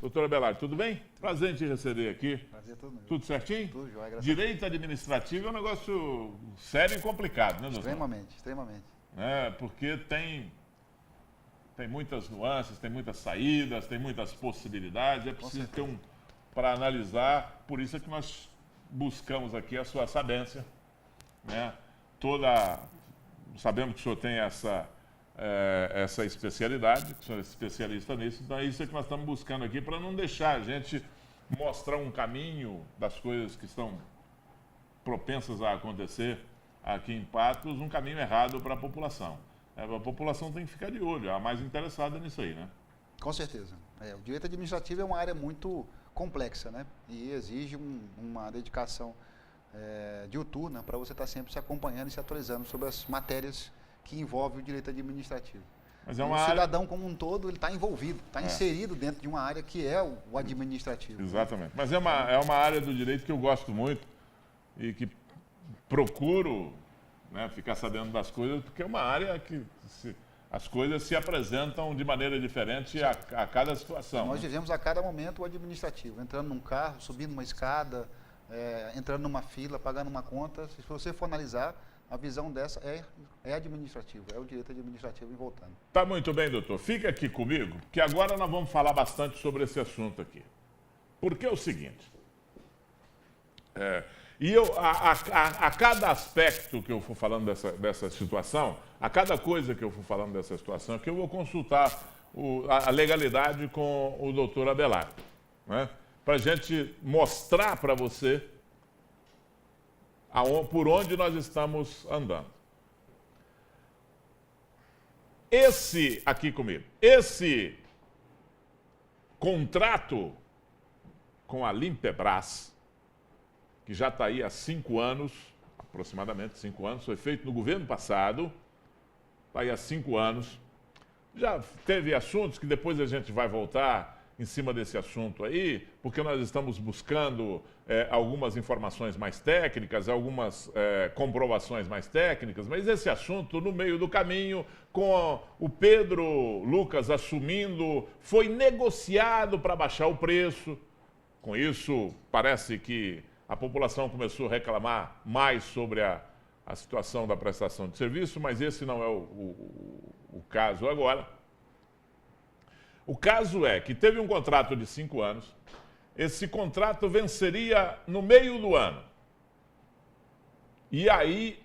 Doutor Abelardo, tudo bem? Prazer em te receber aqui. Prazer, tudo bem. Tudo certinho? Tudo jóia, graças Direito administrativo é um negócio sério e complicado, né, doutor? Extremamente, extremamente. É, porque tem muitas nuances, tem muitas saídas, tem muitas possibilidades, é preciso ter para analisar, por isso é que nós buscamos aqui a sua sabência, né? Sabemos que o senhor tem essa especialidade, que o senhor é especialista nisso, então é isso que nós estamos buscando aqui, para não deixar a gente mostrar um caminho das coisas que estão propensas a acontecer aqui em Patos, um caminho errado para a população. A população tem que ficar de olho, a mais interessada nisso aí, né? Com certeza. O direito administrativo é uma área muito complexa, né? E exige uma dedicação diuturna para você estar sempre se acompanhando e se atualizando sobre as matérias que envolve o direito administrativo. Mas é o uma área... cidadão como um todo, ele está envolvido, está inserido dentro de uma área que é o administrativo. Exatamente. Mas é uma área do direito que eu gosto muito e que procuro, né, ficar sabendo das coisas, porque é uma área que as coisas se apresentam de maneira diferente a cada situação. Nós vivemos a cada momento o administrativo, entrando num carro, subindo uma escada, entrando numa fila, pagando uma conta. Se você for analisar, a visão dessa é administrativo, é o direito administrativo e voltando. Tá muito bem, doutor. Fica aqui comigo, que agora nós vamos falar bastante sobre esse assunto aqui. Porque é o seguinte, a cada aspecto que eu for falando dessa situação, a cada coisa que eu for falando dessa situação, que eu vou consultar a legalidade com o doutor Abelardo, né? Para a gente mostrar para você por onde nós estamos andando. Aqui comigo, esse contrato com a Limpebras, que já está aí há 5 anos, aproximadamente 5 anos, foi feito no governo passado, está aí há 5 anos. Já teve assuntos que depois a gente vai voltar em cima desse assunto aí, porque nós estamos buscando algumas informações mais técnicas, algumas comprovações mais técnicas, mas esse assunto, no meio do caminho, com o Pedro Lucas assumindo, foi negociado para baixar o preço. Com isso, parece que a população começou a reclamar mais sobre a situação da prestação de serviço, mas esse não é o caso agora. O caso é que teve um contrato de 5 anos, esse contrato venceria no meio do ano. E aí,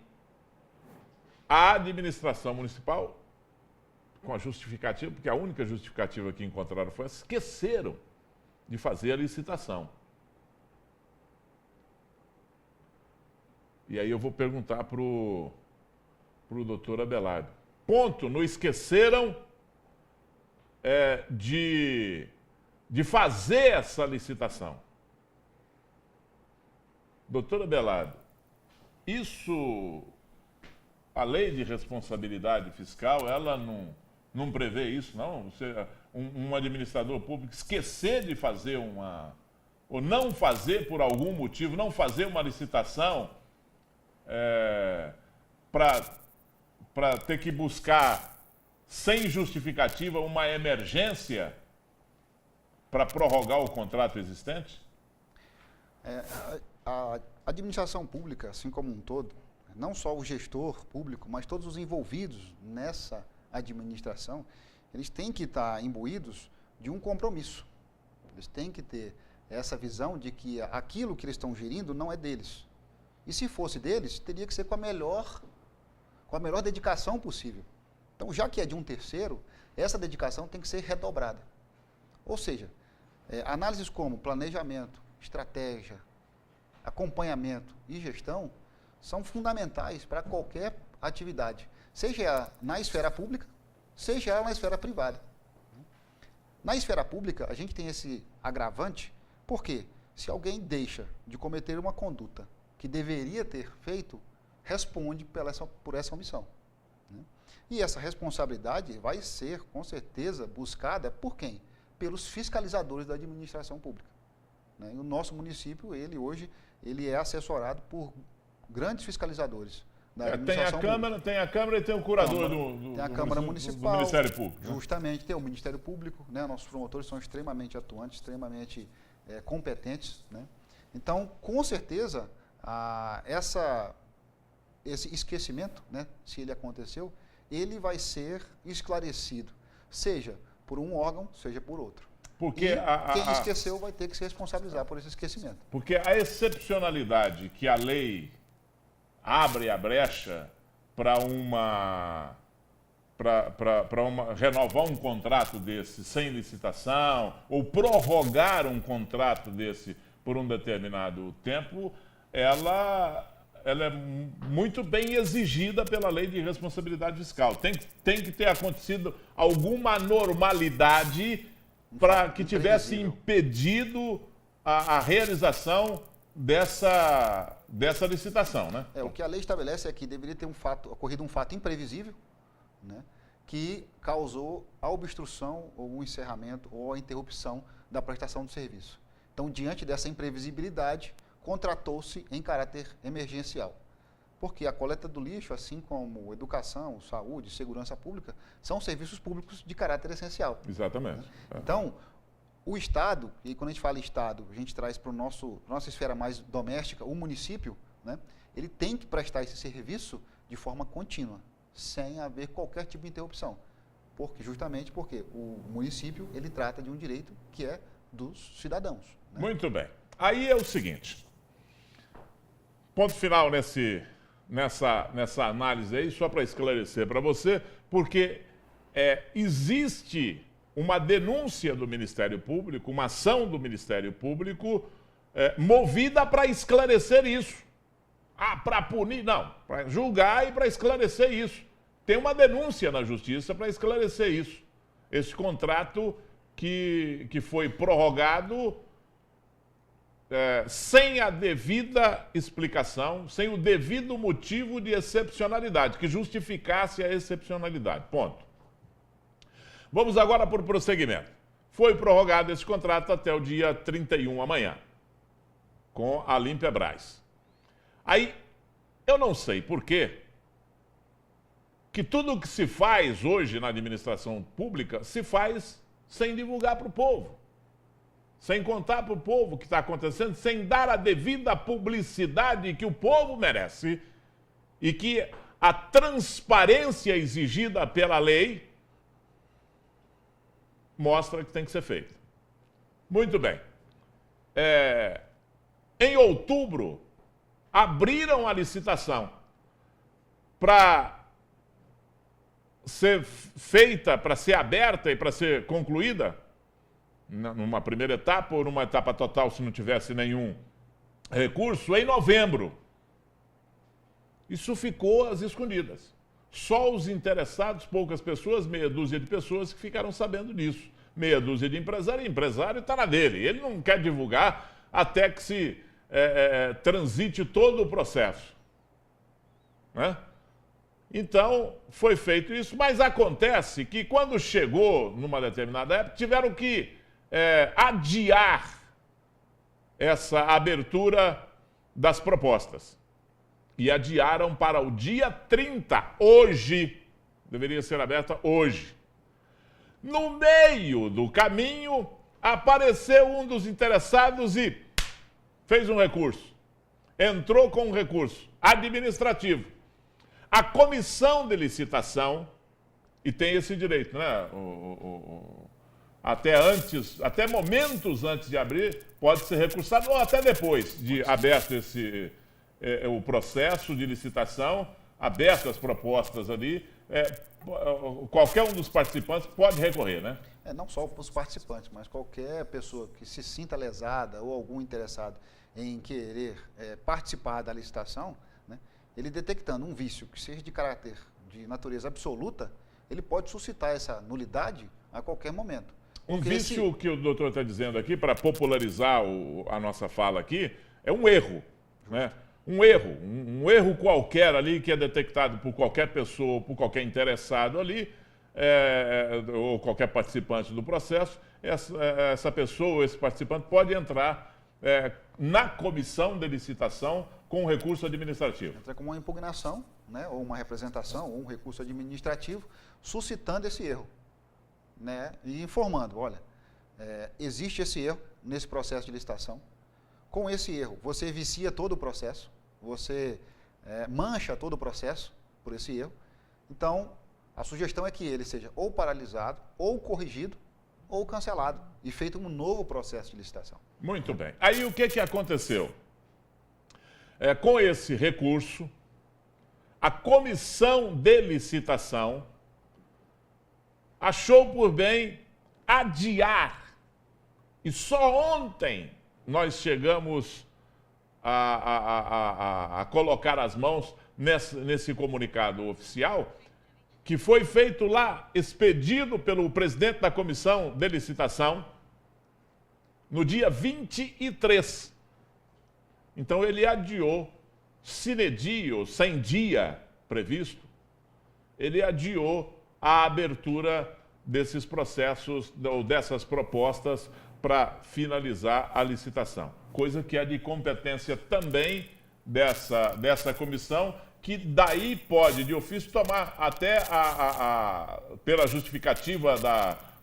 a administração municipal, com a justificativa, porque a única justificativa que encontraram foi esqueceram de fazer a licitação. E aí eu vou perguntar para o doutor Abelardo. Ponto, não esqueceram de fazer essa licitação. Doutor Abelardo, isso, a lei de responsabilidade fiscal, ela não prevê isso, não? Um administrador público esquecer de fazer ou não fazer por algum motivo, não fazer uma licitação para ter que buscar, sem justificativa, uma emergência para prorrogar o contrato existente? A administração pública, assim como um todo, não só o gestor público, mas todos os envolvidos nessa administração, eles têm que estar imbuídos de um compromisso. Eles têm que ter essa visão de que aquilo que eles estão gerindo não é deles. E se fosse deles, teria que ser com a melhor dedicação possível. Então, já que é de um terceiro, essa dedicação tem que ser redobrada. Ou seja, análises como planejamento, estratégia, acompanhamento e gestão são fundamentais para qualquer atividade, seja na esfera pública, seja ela na esfera privada. Na esfera pública, a gente tem esse agravante, porque se alguém deixa de cometer uma conduta que deveria ter feito, responde por essa omissão. E essa responsabilidade vai ser, com certeza, buscada por quem? Pelos fiscalizadores da administração pública. E o nosso município, hoje, é assessorado por grandes fiscalizadores da administração pública. Tem a Câmara e tem o curador tem a Câmara Municipal, do Ministério Público. Justamente, tem o Ministério Público, nossos promotores são extremamente atuantes, extremamente competentes. Então, com certeza, esse esquecimento, se ele aconteceu, ele vai ser esclarecido, seja por um órgão, seja por outro. Porque quem esqueceu vai ter que se responsabilizar por esse esquecimento. Porque a excepcionalidade que a lei abre a brecha para renovar um contrato desse sem licitação ou prorrogar um contrato desse por um determinado tempo, ela é muito bem exigida pela lei de responsabilidade fiscal. Tem que ter acontecido alguma anormalidade para que tivesse impedido a realização dessa licitação, né? O que a lei estabelece é que deveria ter ocorrido um fato imprevisível, né, que causou a obstrução ou o encerramento ou a interrupção da prestação do serviço. Então, diante dessa imprevisibilidade, contratou-se em caráter emergencial. Porque a coleta do lixo, assim como educação, saúde, segurança pública, são serviços públicos de caráter essencial. Exatamente. Né? Então, o Estado, e quando a gente fala Estado, a gente traz para a nossa esfera mais doméstica, o município, né, ele tem que prestar esse serviço de forma contínua, sem haver qualquer tipo de interrupção. Justamente porque o município ele trata de um direito que é dos cidadãos. Né? Muito bem. Aí é o seguinte, ponto final nessa análise aí, só para esclarecer para você, porque existe uma denúncia do Ministério Público, uma ação do Ministério Público movida para esclarecer isso. Para punir, não, para julgar e para esclarecer isso. Tem uma denúncia na Justiça para esclarecer isso. Esse contrato que foi prorrogado sem a devida explicação, sem o devido motivo de excepcionalidade, que justificasse a excepcionalidade. Ponto. Vamos agora para o prosseguimento. Foi prorrogado esse contrato até o dia 31, amanhã, com a Limpebrás. Aí, eu não sei por quê que tudo o que se faz hoje na administração pública se faz sem divulgar para o povo, sem contar para o povo o que está acontecendo, sem dar a devida publicidade que o povo merece e que a transparência exigida pela lei mostra que tem que ser feito. Muito bem. Em outubro, abriram a licitação para ser feita, para ser aberta e para ser concluída, numa primeira etapa ou numa etapa total, se não tivesse nenhum recurso, em novembro. Isso ficou às escondidas. Só os interessados, poucas pessoas, meia dúzia de pessoas que ficaram sabendo disso. Meia dúzia de empresário, empresário está na dele. Ele não quer divulgar até que se transite todo o processo. Né? Então, foi feito isso, mas acontece que quando chegou numa determinada época, tiveram que adiar essa abertura das propostas. E adiaram para o dia 30, hoje, deveria ser aberta hoje. No meio do caminho, apareceu um dos interessados e fez um recurso. Entrou com um recurso administrativo. A comissão de licitação, e tem esse direito, né? Até momentos antes de abrir, pode ser recursado, ou até depois de aberto o processo de licitação, abertas as propostas ali, qualquer um dos participantes pode recorrer, né? Não só os participantes, mas qualquer pessoa que se sinta lesada ou algum interessado em querer participar da licitação, né, ele detectando um vício que seja de caráter de natureza absoluta, ele pode suscitar essa nulidade a qualquer momento. Um vício que o doutor está dizendo aqui, para popularizar a nossa fala aqui, é um erro, né? Um erro qualquer ali que é detectado por qualquer pessoa, por qualquer interessado ali, ou qualquer participante do processo, essa pessoa, esse participante pode entrar na comissão de licitação com um recurso administrativo. Entra com uma impugnação, né, ou uma representação, ou um recurso administrativo, suscitando esse erro, né, e informando, olha, existe esse erro nesse processo de licitação. Com esse erro, você vicia todo o processo, você mancha todo o processo por esse erro. Então, a sugestão é que ele seja ou paralisado, ou corrigido, ou cancelado, e feito um novo processo de licitação. Muito bem. Aí o que aconteceu? Com esse recurso, a comissão de licitação achou por bem adiar. E só ontem nós chegamos a colocar as mãos nesse comunicado oficial, que foi feito lá, expedido pelo presidente da comissão de licitação, no dia 23. Então ele adiou, sine die, ou sem dia previsto, ele adiou a abertura desses processos ou dessas propostas para finalizar a licitação. Coisa que é de competência também dessa comissão, que daí pode, de ofício, tomar até pela justificativa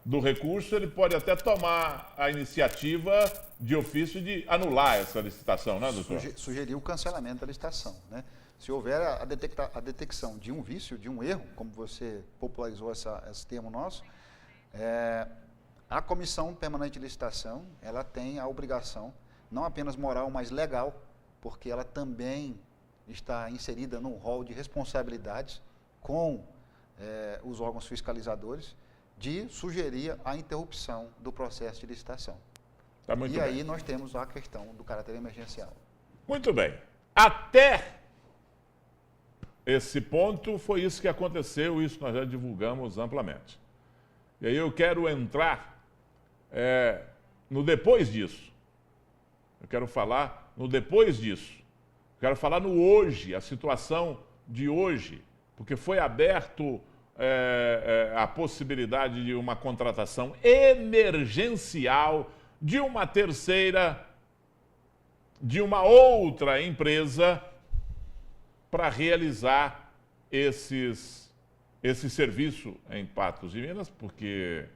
do recurso, ele pode até tomar a iniciativa de ofício de anular essa licitação, né, doutor? Sugerir o cancelamento da licitação, né? Se houver a detecção de um vício, de um erro, como você popularizou esse termo nosso, a Comissão Permanente de Licitação, ela tem a obrigação, não apenas moral, mas legal, porque ela também está inserida num rol de responsabilidades com os órgãos fiscalizadores, de sugerir a interrupção do processo de licitação. Tá muito bem. Aí nós temos a questão do caráter emergencial. Muito bem. Até esse ponto foi isso que aconteceu, isso nós já divulgamos amplamente. E aí eu quero entrar no depois disso. Eu quero falar no depois disso. Eu quero falar no hoje, a situação de hoje, porque foi aberto a possibilidade de uma contratação emergencial de uma terceira, de uma outra empresa para realizar esse serviço em Patos de Minas, porque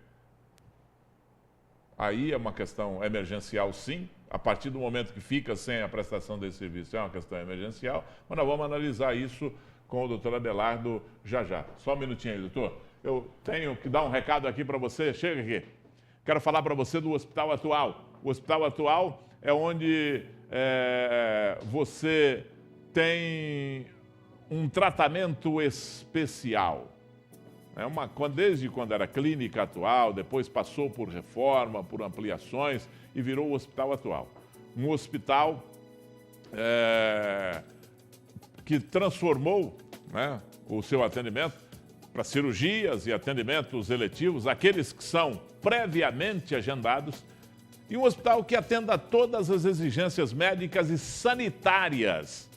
aí é uma questão emergencial, sim. A partir do momento que fica sem a prestação desse serviço, é uma questão emergencial, mas nós vamos analisar isso com o doutor Abelardo já. Só um minutinho aí, doutor. Eu tenho que dar um recado aqui para você. Chega aqui. Quero falar para você do Hospital Atual. O Hospital Atual é onde você tem um tratamento especial. Desde quando era Clínica Atual, depois passou por reforma, por ampliações e virou o Hospital Atual. Um hospital que transformou, né, o seu atendimento para cirurgias e atendimentos eletivos, aqueles que são previamente agendados, e um hospital que atenda a todas as exigências médicas e sanitárias.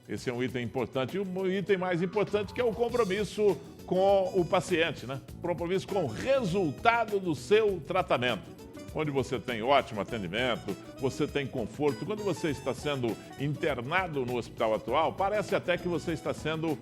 Esse é um item importante. E o item mais importante que é o compromisso com o paciente, né? Compromisso com o resultado do seu tratamento, onde você tem ótimo atendimento, você tem conforto. Quando você está sendo internado no Hospital Atual, parece até que você está sendo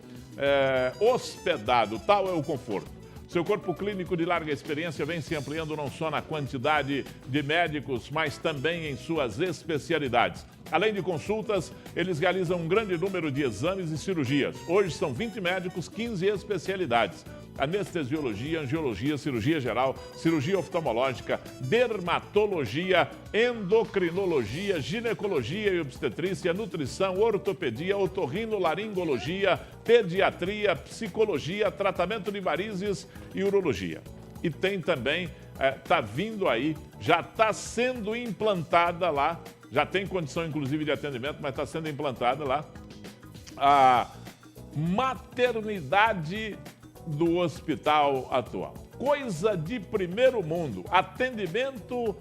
hospedado, tal é o conforto. Seu corpo clínico de larga experiência vem se ampliando não só na quantidade de médicos, mas também em suas especialidades. Além de consultas, eles realizam um grande número de exames e cirurgias. Hoje são 20 médicos, 15 especialidades. Anestesiologia, angiologia, cirurgia geral, cirurgia oftalmológica, dermatologia, endocrinologia, ginecologia e obstetrícia, nutrição, ortopedia, otorrinolaringologia, pediatria, psicologia, tratamento de varizes e urologia. E tem também, está vindo aí, já está sendo implantada lá, já tem condição inclusive de atendimento, mas está sendo implantada lá, a maternidade do Hospital Atual. Coisa de primeiro mundo, atendimento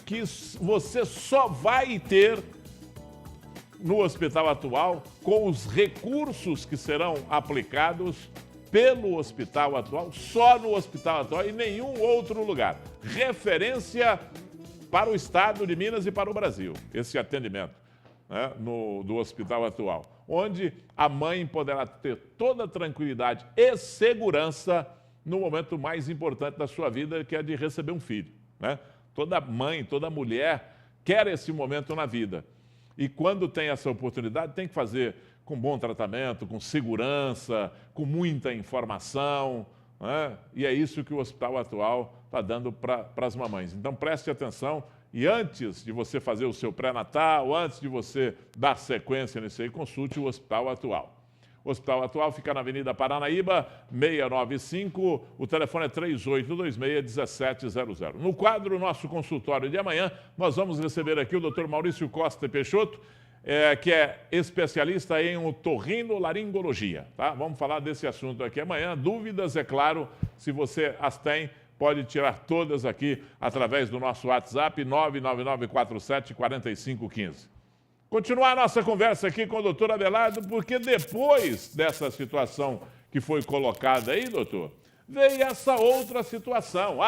que você só vai ter no Hospital Atual com os recursos que serão aplicados pelo Hospital Atual, só no Hospital Atual e nenhum outro lugar. Referência para o Estado de Minas e para o Brasil, esse atendimento, né, do Hospital Atual, onde a mãe poderá ter toda a tranquilidade e segurança no momento mais importante da sua vida, que é de receber um filho, né? Toda mãe, toda mulher quer esse momento na vida. E quando tem essa oportunidade, tem que fazer com bom tratamento, com segurança, com muita informação, né? E é isso que o Hospital Atual está dando para as mamães. Então preste atenção. E antes de você fazer o seu pré-natal, antes de você dar sequência nisso aí, consulte o Hospital Atual. O Hospital Atual fica na Avenida Paranaíba, 695, o telefone é 3826-1700. No quadro Nosso Consultório de amanhã, nós vamos receber aqui o Dr. Maurício Costa Peixoto, que é especialista em otorrinolaringologia, tá? Vamos falar desse assunto aqui amanhã. Dúvidas, é claro, se você as tem, pode tirar todas aqui através do nosso WhatsApp 99947-4515. Continuar a nossa conversa aqui com o doutor Abelardo, porque depois dessa situação que foi colocada aí, doutor, veio essa outra situação.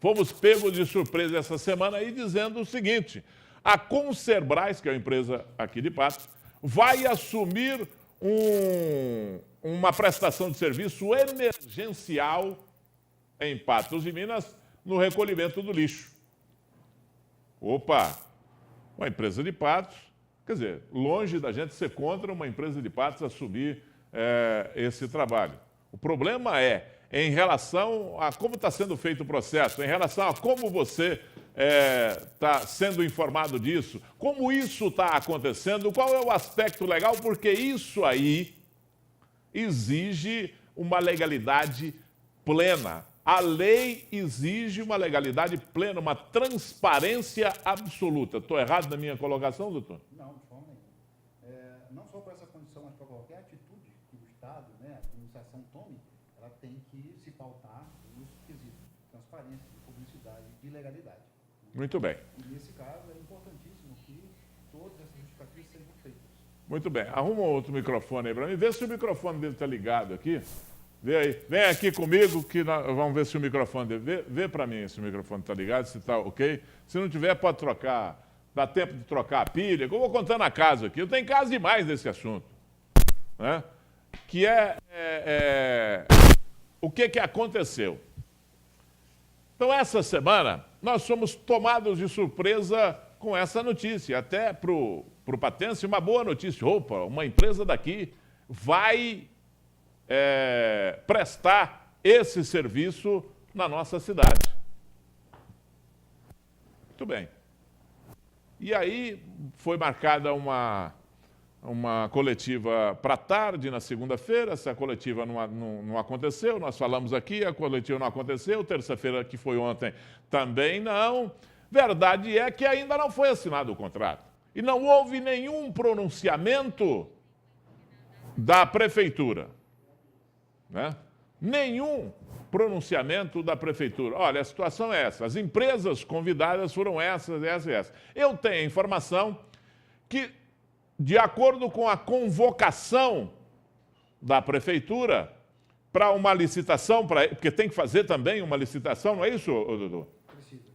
Fomos pegos de surpresa essa semana aí dizendo o seguinte: a Concerbras, que é uma empresa aqui de Patos, vai assumir uma prestação de serviço emergencial em Patos de Minas no recolhimento do lixo. Opa! Uma empresa de Patos, quer dizer, longe da gente ser contra uma empresa de Patos assumir esse trabalho. O problema é em relação a como está sendo feito o processo, em relação a como você está sendo informado disso, como isso está acontecendo, qual é o aspecto legal, porque isso aí exige uma legalidade plena. A lei exige uma legalidade plena, uma transparência absoluta. Estou errado na minha colocação, doutor? Não, de forma nenhuma. Não só para essa condição, mas para qualquer atitude que o Estado, a administração tome, ela tem que se pautar nos quesitos de transparência, de publicidade e de legalidade. Muito bem. E nesse caso é importantíssimo que todas essas justificativas sejam feitas. Muito bem. Arruma outro microfone aí para mim. Vê se o microfone dele está ligado aqui. Vê aí. Vem aqui comigo que vamos ver se o microfone dele... Vê para mim se o microfone está ligado, se está ok. Se não tiver, pode trocar. Dá tempo de trocar a pilha. Que eu vou contando a caso aqui. Eu tenho caso demais desse assunto. Né? Que o que aconteceu? Então, essa semana, nós fomos tomados de surpresa com essa notícia. Até para o Patense, uma boa notícia. Opa, uma empresa daqui vai prestar esse serviço na nossa cidade. Muito bem. E aí foi marcada uma coletiva para tarde, na segunda-feira. Essa coletiva não aconteceu, nós falamos aqui, a coletiva não aconteceu. Terça-feira, que foi ontem, também não. Verdade é que ainda não foi assinado o contrato. E não houve nenhum pronunciamento da prefeitura. Né? Nenhum pronunciamento da prefeitura. Olha, a situação é essa. As empresas convidadas foram essas. Eu tenho a informação que, de acordo com a convocação da prefeitura para uma licitação, porque tem que fazer também uma licitação, não é isso, Dudu?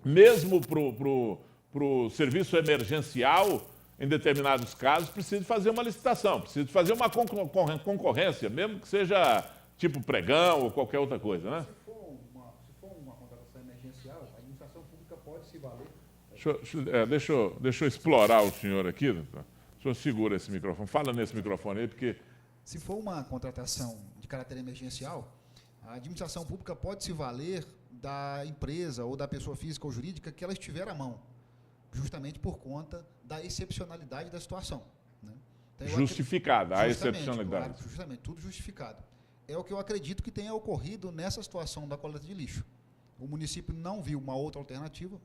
Mesmo para o serviço emergencial, em determinados casos, precisa fazer uma licitação, precisa fazer uma concorrência, mesmo que seja tipo pregão ou qualquer outra coisa, né? Se for uma contratação emergencial, a administração pública pode se valer. Deixa eu explorar o senhor aqui, doutor. O senhor segura esse microfone. Fala nesse microfone aí, porque... Se for uma contratação de caráter emergencial, a administração pública pode se valer da empresa ou da pessoa física ou jurídica que ela estiver à mão, justamente por conta da excepcionalidade da situação. Né? Então, justificada, a excepcionalidade. Claro, justamente, tudo justificado. É o que eu acredito que tenha ocorrido nessa situação da coleta de lixo. O município não viu uma outra alternativa,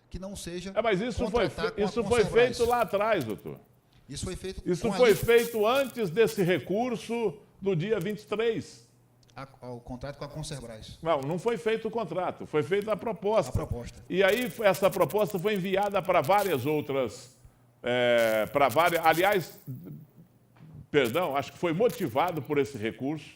que não seja... mas isso foi feito lá atrás, doutor. Isso foi feito... Isso foi feito antes desse recurso do dia 23. O contrato com a Concerbras. Não foi feito o contrato, foi feita a proposta. A proposta. E aí essa proposta foi enviada para várias outras... Aliás, acho que foi motivado por esse recurso,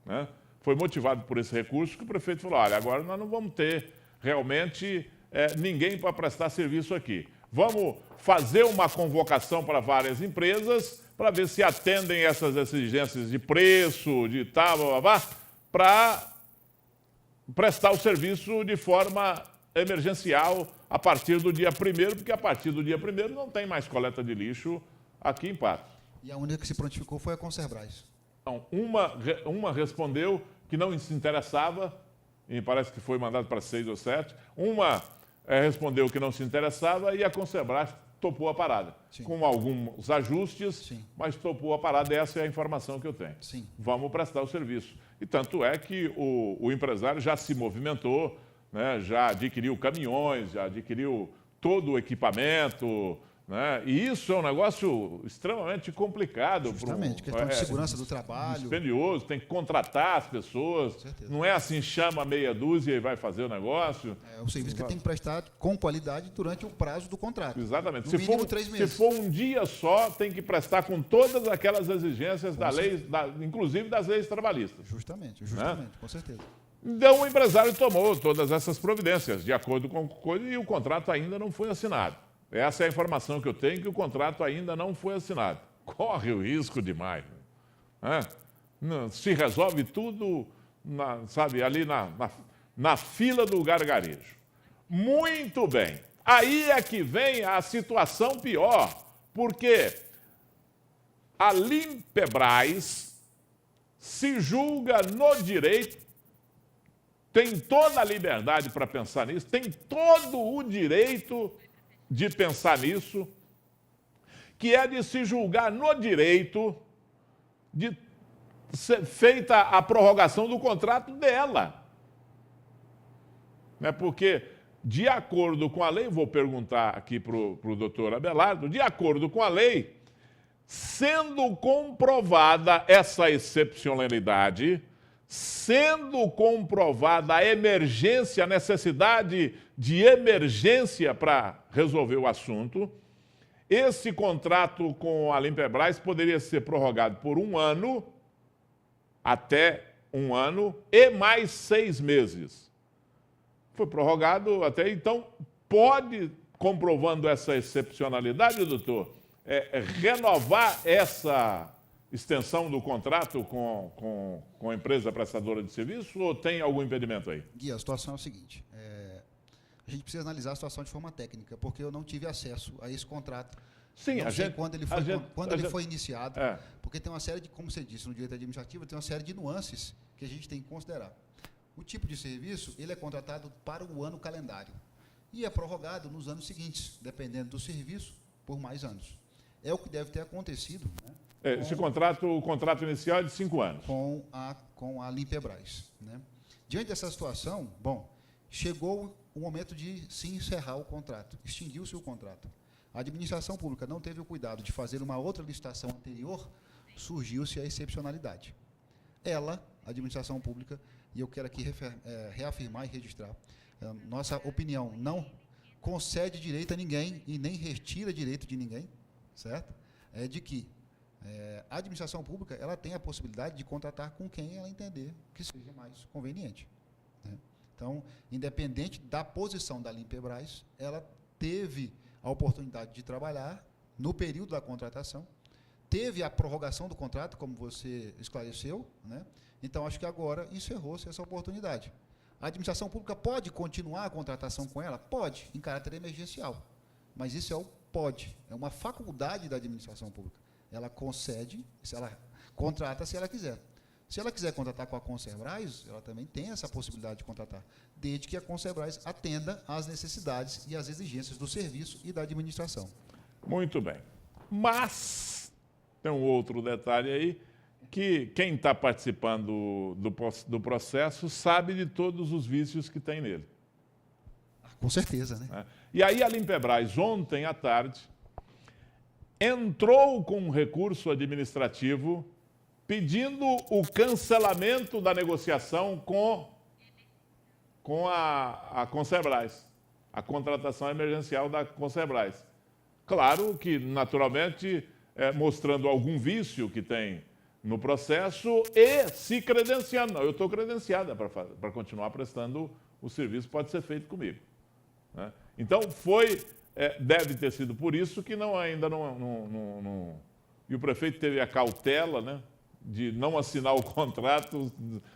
né? Foi motivado por esse recurso que o prefeito falou, olha, agora nós não vamos ter realmente ninguém para prestar serviço aqui. Vamos fazer uma convocação para várias empresas para ver se atendem essas exigências de preço, de tal, para prestar o serviço de forma emergencial a partir do dia 1º, porque a partir do dia 1º não tem mais coleta de lixo aqui em Patos. E a única que se prontificou foi a Concerbras. Então, uma respondeu que não se interessava, e parece que foi mandado para 6 ou 7. Uma respondeu que não se interessava e a Concerbras topou a parada. Sim. Com alguns ajustes, sim, mas topou a parada. Essa é a informação que eu tenho. Sim. Vamos prestar o serviço. E tanto é que o empresário já se movimentou, né, já adquiriu caminhões, já adquiriu todo o equipamento, né? E isso é um negócio extremamente complicado. Justamente, questão de segurança do trabalho. Dispendioso, tem que contratar as pessoas. Não é assim, chama meia dúzia e vai fazer o negócio. É o serviço que tem que prestar com qualidade durante o prazo do contrato. Exatamente. No mínimo 3 meses. Se for um dia só, tem que prestar com todas aquelas exigências da lei, inclusive das leis trabalhistas. Justamente, né? Com certeza. Então o empresário tomou todas essas providências, de acordo com coisa, e o contrato ainda não foi assinado. Essa é a informação que eu tenho, que o contrato ainda não foi assinado. Corre o risco demais. Né? Se resolve tudo, ali na fila do gargarejo. Muito bem. Aí é que vem a situação pior, porque a Limpebras se julga no direito, tem toda a liberdade para pensar nisso, tem todo o direito de pensar nisso, que é de se julgar no direito de ser feita a prorrogação do contrato dela. Né? Porque, de acordo com a lei, vou perguntar aqui para o doutor Abelardo, de acordo com a lei, sendo comprovada essa excepcionalidade, sendo comprovada a emergência, a necessidade de emergência para resolver o assunto, esse contrato com a Limpebras poderia ser prorrogado por 1 ano, até 1 ano, e mais 6 meses. Foi prorrogado até então. Pode, comprovando essa excepcionalidade, doutor, renovar essa extensão do contrato com a empresa prestadora de serviço, ou tem algum impedimento aí? Gui, a situação é o seguinte, a gente precisa analisar a situação de forma técnica, porque eu não tive acesso a esse contrato. Sim, não sei quando ele foi iniciado, porque tem uma série de, como você disse, no direito administrativo, tem uma série de nuances que a gente tem que considerar. O tipo de serviço, ele é contratado para o ano calendário e é prorrogado nos anos seguintes, dependendo do serviço, por mais anos. É o que deve ter acontecido, né? O contrato inicial é de 5 anos. Com a Limpebras, né? Diante dessa situação, chegou o momento de se encerrar o contrato, extinguiu-se o contrato. A administração pública não teve o cuidado de fazer uma outra licitação anterior, surgiu-se a excepcionalidade. A administração pública, e eu quero aqui reafirmar e registrar, nossa opinião não concede direito a ninguém e nem retira direito de ninguém, certo? É de que a administração pública ela tem a possibilidade de contratar com quem ela entender que seja mais conveniente, né? Então, independente da posição da Limpebras, ela teve a oportunidade de trabalhar no período da contratação, teve a prorrogação do contrato, como você esclareceu, né? Então, acho que agora encerrou-se essa oportunidade. A administração pública pode continuar a contratação com ela? Pode, em caráter emergencial, mas isso é o pode, é uma faculdade da administração pública. Ela concede, ela contrata se ela quiser. Se ela quiser contratar com a Conselbras, ela também tem essa possibilidade de contratar, desde que a Conselbras atenda às necessidades e às exigências do serviço e da administração. Muito bem. Mas tem um outro detalhe aí, que quem está participando do processo sabe de todos os vícios que tem nele. Com certeza, né? E aí a Limpebras, ontem à tarde, entrou com um recurso administrativo pedindo o cancelamento da negociação com a Conselbras, a contratação emergencial da Conselbras. Claro que, naturalmente, mostrando algum vício que tem no processo e se credenciando. Não, eu estou credenciada para continuar prestando o serviço, pode ser feito comigo, né? Então, deve ter sido por isso que ainda não... E o prefeito teve a cautela, né, de não assinar o contrato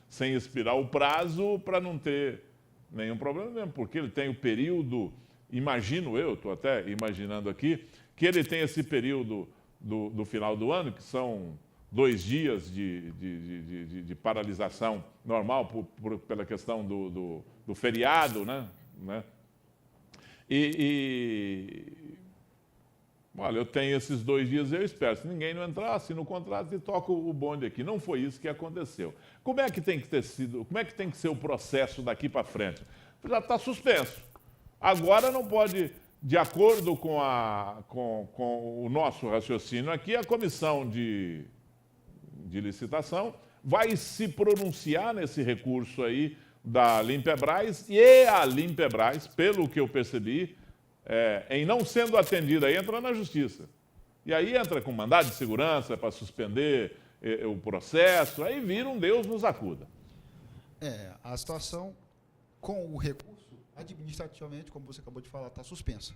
sem expirar o prazo para não ter nenhum problema mesmo, porque ele tem o período, imagino eu, estou até imaginando aqui, que ele tem esse período do final do ano, que são 2 dias de paralisação normal pela questão do feriado, né? Olha, eu tenho esses 2 dias, eu espero. Se ninguém não entrar, assina o contrato e toca o bonde aqui. Não foi isso que aconteceu. Como é que tem que ser o processo daqui para frente? Já está suspenso. Agora não pode de acordo com o nosso raciocínio aqui, a comissão de licitação vai se pronunciar nesse recurso aí da Limpebras, e a Limpebras, pelo que eu percebi, em não sendo atendida, entra na justiça. E aí entra com mandado de segurança para suspender o processo, aí vira um Deus nos acuda. A situação com o recurso, administrativamente, como você acabou de falar, está suspensa.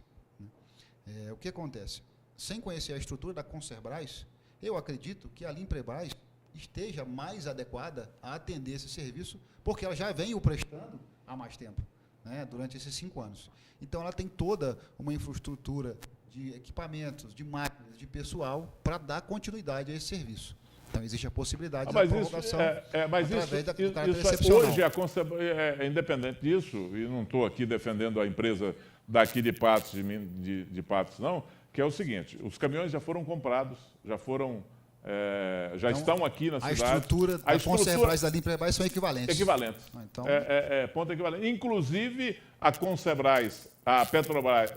O que acontece? Sem conhecer a estrutura da Concerbras, eu acredito que a Limpebras esteja mais adequada a atender esse serviço, porque ela já vem o prestando há mais tempo, né, durante esses 5 anos. Então, ela tem toda uma infraestrutura de equipamentos, de máquinas, de pessoal, para dar continuidade a esse serviço. Então, existe a possibilidade da prorrogação através do caráter excepcional. Hoje, independente disso, e não estou aqui defendendo a empresa daqui de Patos, de Patos, não, que é o seguinte, os caminhões já foram comprados, já estão aqui na cidade. A estrutura da Concerbras e da Limpebras são equivalentes. Então... ponto equivalente. Inclusive, a Concerbras, a Petrobras,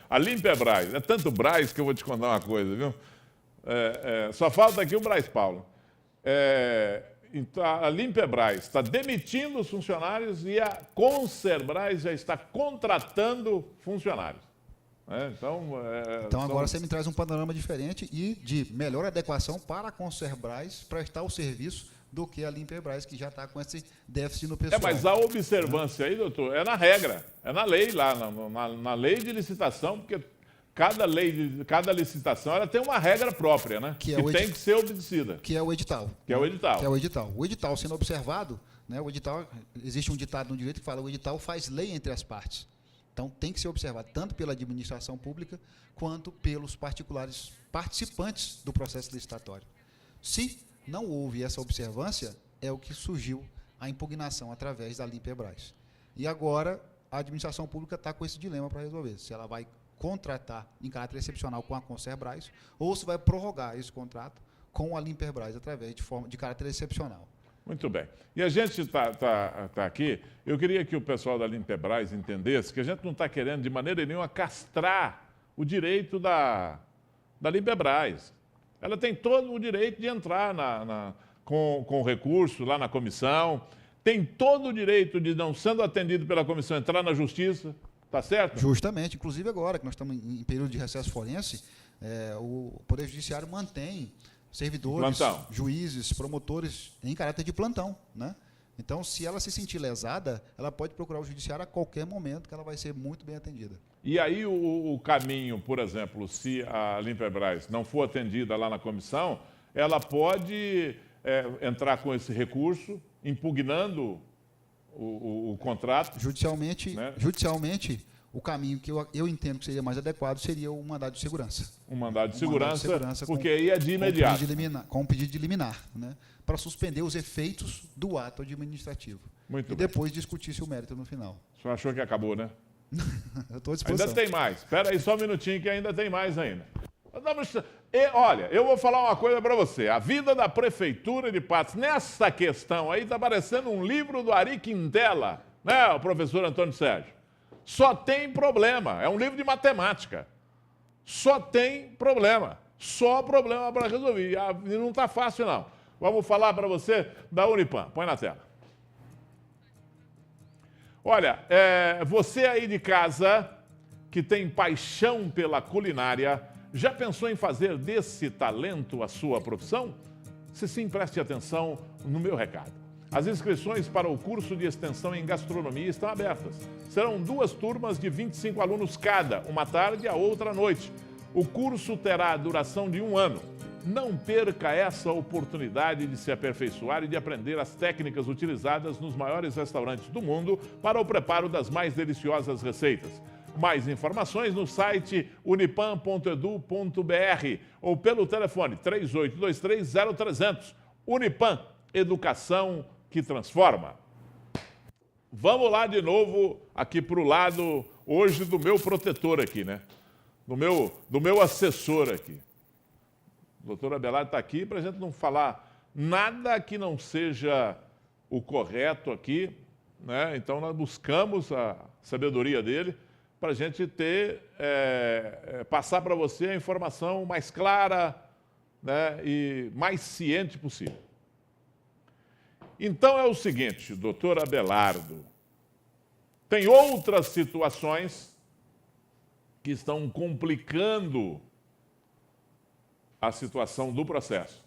a Limpebras, é tanto Braz que eu vou te contar uma coisa, viu? Só falta aqui o Braz Paulo. Então, a Limpebras está demitindo os funcionários e a Concerbras já está contratando funcionários. Então agora você me traz um panorama diferente e de melhor adequação para a Concerbras prestar o serviço do que a Limpebras, que já está com esse déficit no pessoal. Mas a observância aí, doutor, é na regra, é na lei lá, na lei de licitação, porque cada licitação ela tem uma regra própria, né? Que tem que ser obedecida. Que é o edital. O edital sendo observado, né? Existe um ditado no direito que fala: o edital faz lei entre as partes. Então, tem que ser observado tanto pela administração pública quanto pelos particulares participantes do processo licitatório. Se não houve essa observância, é o que surgiu a impugnação através da Limpebras. E agora, a administração pública está com esse dilema para resolver, se ela vai contratar em caráter excepcional com a Concerbras ou se vai prorrogar esse contrato com a Limpebras através de caráter excepcional. Muito bem. E a gente está aqui, eu queria que o pessoal da Limpebras entendesse que a gente não está querendo de maneira nenhuma castrar o direito da Limpebras. Ela tem todo o direito de entrar com o recurso lá na comissão, tem todo o direito de, não sendo atendido pela comissão, entrar na justiça, tá certo? Justamente, inclusive agora que nós estamos em período de recesso forense, o Poder Judiciário mantém servidores, juízes, promotores em caráter de plantão, né? Então, se ela se sentir lesada, ela pode procurar o judiciário a qualquer momento, que ela vai ser muito bem atendida. E aí o caminho, por exemplo, se a Limpebras não for atendida lá na comissão, ela pode entrar com esse recurso, impugnando o contrato. Judicialmente, né? O caminho que eu entendo que seria mais adequado seria o mandado de segurança. Um mandado de segurança, porque aí é de imediato. Com um pedido de liminar, né, para suspender os efeitos do ato administrativo. Muito bem. E depois discutir-se o mérito no final. O senhor achou que acabou, né? Eu estou à disposição. Ainda tem mais. Espera aí só um minutinho que ainda tem mais ainda. Olha, eu vou falar uma coisa para você. A vida da Prefeitura de Patos, nessa questão aí, está parecendo um livro do Ari Quintela, né, o professor Antônio Sérgio? Só tem problema. É um livro de matemática. Só tem problema. Só problema para resolver. E não está fácil, não. Vamos falar para você da Unipam. Põe na tela. Olha, você aí de casa que tem paixão pela culinária, já pensou em fazer desse talento a sua profissão? Se sim, preste atenção no meu recado. As inscrições para o curso de extensão em gastronomia estão abertas. Serão 2 turmas de 25 alunos cada, uma tarde e a outra à noite. O curso terá a duração de 1 ano. Não perca essa oportunidade de se aperfeiçoar e de aprender as técnicas utilizadas nos maiores restaurantes do mundo para o preparo das mais deliciosas receitas. Mais informações no site unipam.edu.br ou pelo telefone 3823-0300. Unipam, educação que transforma. Vamos lá de novo aqui para o lado hoje do meu protetor aqui, né? Do meu assessor aqui. O doutor Abelardo está aqui para a gente não falar nada que não seja o correto aqui, né? Então nós buscamos a sabedoria dele para a gente passar para você a informação mais clara, né, e mais ciente possível. Então é o seguinte, doutor Abelardo, tem outras situações que estão complicando a situação do processo.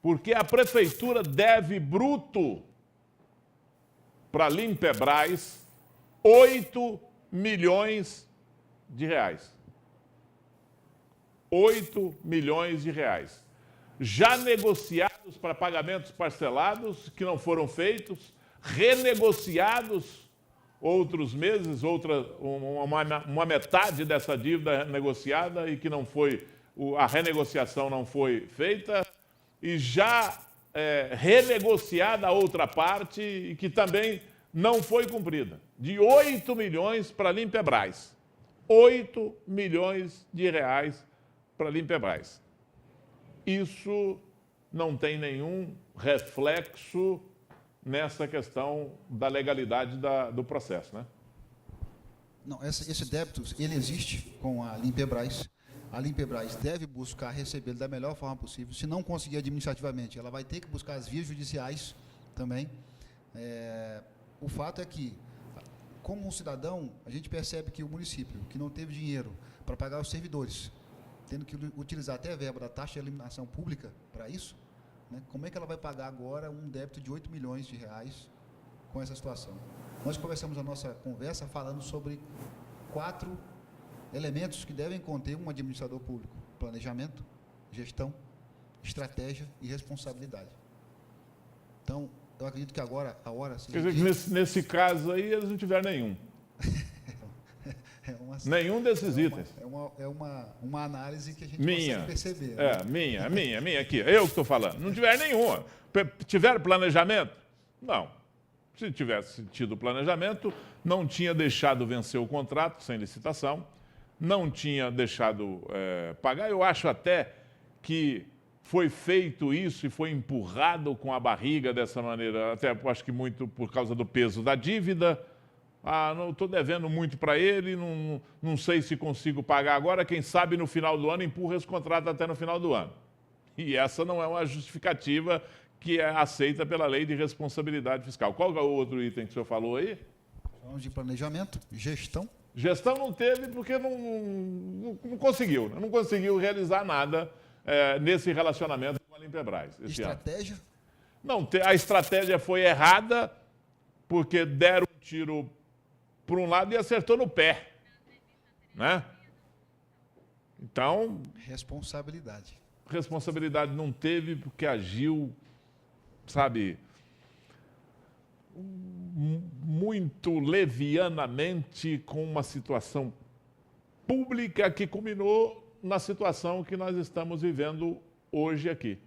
Porque a prefeitura deve bruto para a Limpebras 8 milhões de reais. 8 milhões de reais. Já negociados para pagamentos parcelados, que não foram feitos, renegociados outros meses, uma metade dessa dívida negociada e que não foi, a renegociação não foi feita, e já renegociada a outra parte e que também não foi cumprida. De 8 milhões para a Limpebras. 8 milhões de reais para a Limpebras. Isso não tem nenhum reflexo nessa questão da legalidade do processo, né? Não, esse débito, ele existe com a Limpebras. A Limpebras deve buscar recebê-lo da melhor forma possível. Se não conseguir administrativamente, ela vai ter que buscar as vias judiciais também. O fato é que, como um cidadão, a gente percebe que o município, que não teve dinheiro para pagar os servidores, tendo que utilizar até a verba da taxa de eliminação pública para isso, né, como é que ela vai pagar agora um débito de 8 milhões de reais com essa situação? Nós começamos a nossa conversa falando sobre 4 elementos que devem conter um administrador público: planejamento, gestão, estratégia e responsabilidade. Então, eu acredito que agora a hora... Quer dizer que nesse caso aí eles não tiveram nenhum. Nenhum desses itens. É uma análise que a gente consegue perceber. Minha aqui. Eu que estou falando. Não tiveram nenhuma. Tiveram planejamento? Não. Se tivesse tido planejamento, não tinha deixado vencer o contrato sem licitação, não tinha deixado pagar. Eu acho até que foi feito isso e foi empurrado com a barriga dessa maneira, até acho que muito por causa do peso da dívida. Não estou devendo muito para ele, não sei se consigo pagar agora, quem sabe no final do ano empurra esse contrato até no final do ano. E essa não é uma justificativa que é aceita pela lei de responsabilidade fiscal. Qual é o outro item que o senhor falou aí? Falamos de planejamento, gestão. Gestão não teve porque não conseguiu. Não conseguiu realizar nada nesse relacionamento com a Limpebras. Estratégia? Ano. Não, a estratégia foi errada porque deram um tiro por um lado e acertou no pé, né? Então... Responsabilidade não teve porque agiu, sabe, muito levianamente com uma situação pública que culminou na situação que nós estamos vivendo hoje aqui.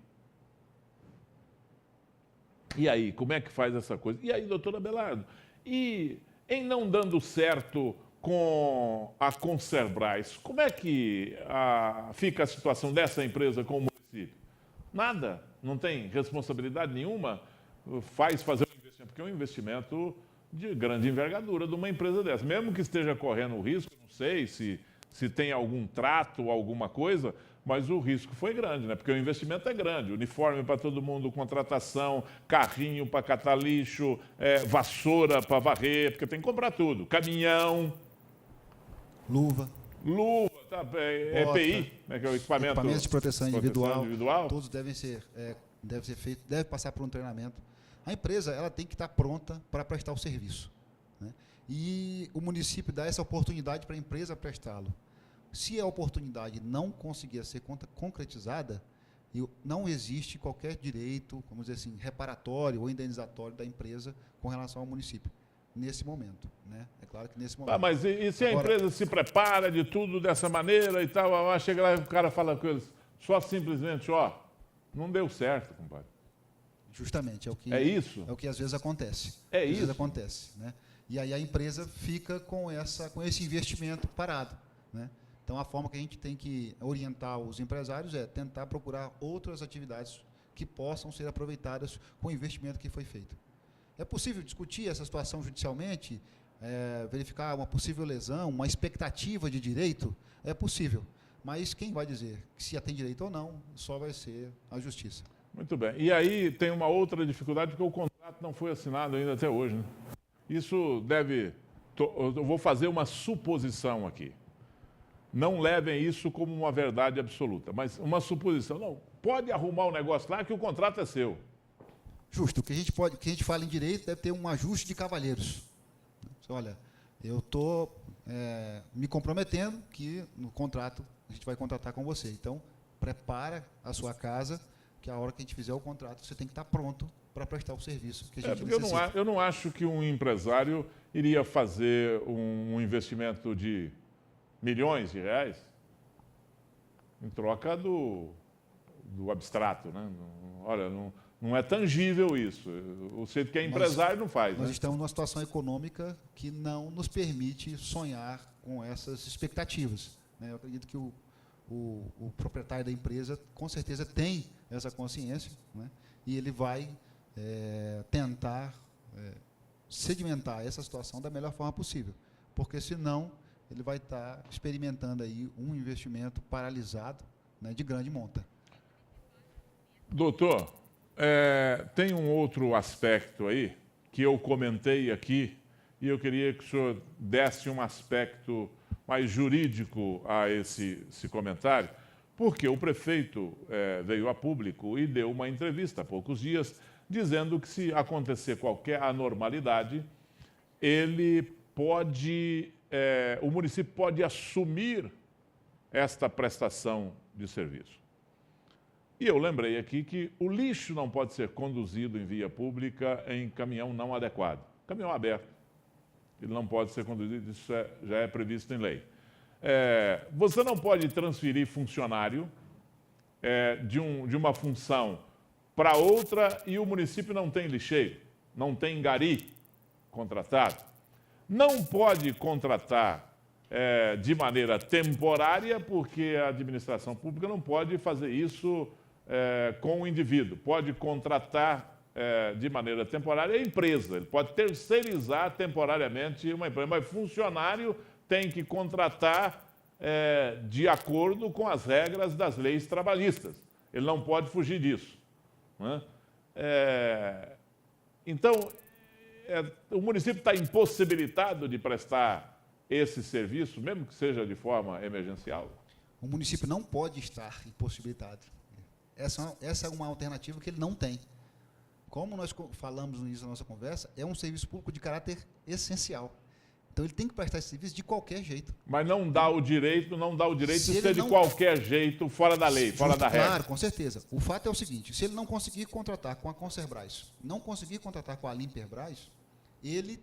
E aí, como é que faz essa coisa? E aí, doutor Abelardo, e em não dando certo com a Concerbras, como é que fica a situação dessa empresa com o município? Nada, não tem responsabilidade nenhuma, fazer um investimento, porque é um investimento de grande envergadura de uma empresa dessa. Mesmo que esteja correndo risco, não sei se tem algum trato, alguma coisa, mas o risco foi grande, né? Porque o investimento é grande, uniforme para todo mundo, contratação, carrinho para catar lixo, vassoura para varrer, porque tem que comprar tudo, caminhão... Luva, EPI, né, que é o equipamentos de proteção individual, todos devem passar por um treinamento. A empresa ela tem que estar pronta para prestar o serviço, né? E o município dá essa oportunidade para a empresa prestá-lo. Se a oportunidade não conseguir ser concretizada, não existe qualquer direito, vamos dizer assim, reparatório ou indenizatório da empresa com relação ao município. Nesse momento, né? É claro que nesse momento. Mas e se a empresa se prepara de tudo dessa maneira e tal, chega lá e o cara fala com eles, só simplesmente, não deu certo, compadre. Justamente, é isso? É o que às vezes acontece. Às vezes acontece, né? E aí a empresa fica com esse investimento parado, né? Então a forma que a gente tem que orientar os empresários é tentar procurar outras atividades que possam ser aproveitadas com o investimento que foi feito. É possível discutir essa situação judicialmente? verificar uma possível lesão, uma expectativa de direito, é possível. Mas quem vai dizer se tem direito ou não, só vai ser a justiça. Muito bem. E aí tem uma outra dificuldade, porque o contrato não foi assinado ainda até hoje, né? Isso deve... Eu vou fazer uma suposição aqui. Não levem isso como uma verdade absoluta, mas uma suposição. Não, pode arrumar um negócio lá que o contrato é seu. Justo. O que a gente fala em direito deve ter um ajuste de cavalheiros. Olha, eu estou me comprometendo que no contrato a gente vai contratar com você. Então, prepara a sua casa, que a hora que a gente fizer o contrato, você tem que estar pronto para prestar o serviço que a gente necessita. Eu não acho que um empresário iria fazer um investimento de milhões de reais em troca do abstrato, né? Olha, não é tangível isso. Você que é empresário não faz. Nós né? estamos numa situação econômica que não nos permite sonhar com essas expectativas, né? Eu acredito que o proprietário da empresa, com certeza, tem essa consciência, né? E ele vai tentar sedimentar essa situação da melhor forma possível, porque senão ele vai estar experimentando aí um investimento paralisado, né, de grande monta. Doutor, tem um outro aspecto aí que eu comentei aqui e eu queria que o senhor desse um aspecto mais jurídico a esse comentário, porque o prefeito veio a público e deu uma entrevista há poucos dias dizendo que se acontecer qualquer anormalidade, o município pode assumir esta prestação de serviço. E eu lembrei aqui que o lixo não pode ser conduzido em via pública em caminhão não adequado. Caminhão aberto. Ele não pode ser conduzido, isso já é previsto em lei. Você não pode transferir funcionário de uma função para outra e o município não tem lixeiro, não tem gari contratado. Não pode contratar de maneira temporária, porque a administração pública não pode fazer isso com o indivíduo. Pode contratar de maneira temporária a empresa, ele pode terceirizar temporariamente uma empresa, mas funcionário tem que contratar de acordo com as regras das leis trabalhistas. Ele não pode fugir disso. Né? Então, o município está impossibilitado de prestar esse serviço, mesmo que seja de forma emergencial? O município não pode estar impossibilitado. Essa é uma alternativa que ele não tem. Como nós falamos no início da nossa conversa, é um serviço público de caráter essencial. Então, ele tem que prestar esse serviço de qualquer jeito. Mas não dá o direito de ser de qualquer jeito, fora da lei, fora da regra. Claro, com certeza. O fato é o seguinte, se ele não conseguir contratar com a Concerbras, não conseguir contratar com a Limperbras, ele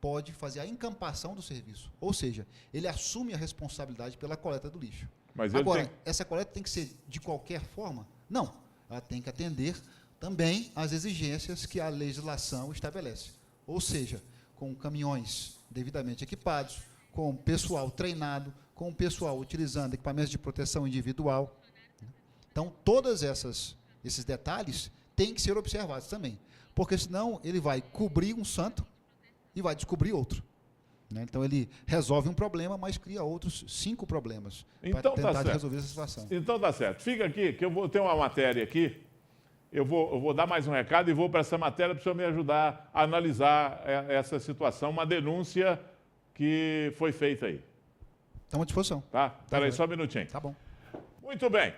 pode fazer a encampação do serviço. Ou seja, ele assume a responsabilidade pela coleta do lixo. Mas agora, essa coleta tem que ser de qualquer forma? Não. Ela tem que atender também às exigências que a legislação estabelece. Ou seja, com caminhões devidamente equipados, com pessoal treinado, com pessoal utilizando equipamentos de proteção individual. Então, todos esses detalhes têm que ser observados também, porque senão ele vai cobrir um santo e vai descobrir outro. Né? Então, ele resolve um problema, mas cria outros 5 problemas para tentar resolver essa situação. Então, tá certo. Fica aqui, que eu vou ter uma matéria aqui. Eu vou dar mais um recado e vou para essa matéria para o senhor me ajudar a analisar essa situação, uma denúncia que foi feita aí. Estamos à disposição. Tá? Espera aí, só um minutinho. Tá bom. Muito bem.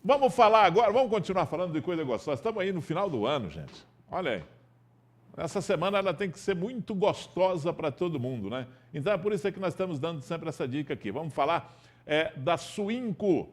Vamos falar agora, vamos continuar falando de coisa gostosa. Estamos aí no final do ano, gente. Olha aí. Essa semana ela tem que ser muito gostosa para todo mundo, né? Então é por isso que nós estamos dando sempre essa dica aqui. Vamos falar da Suinco,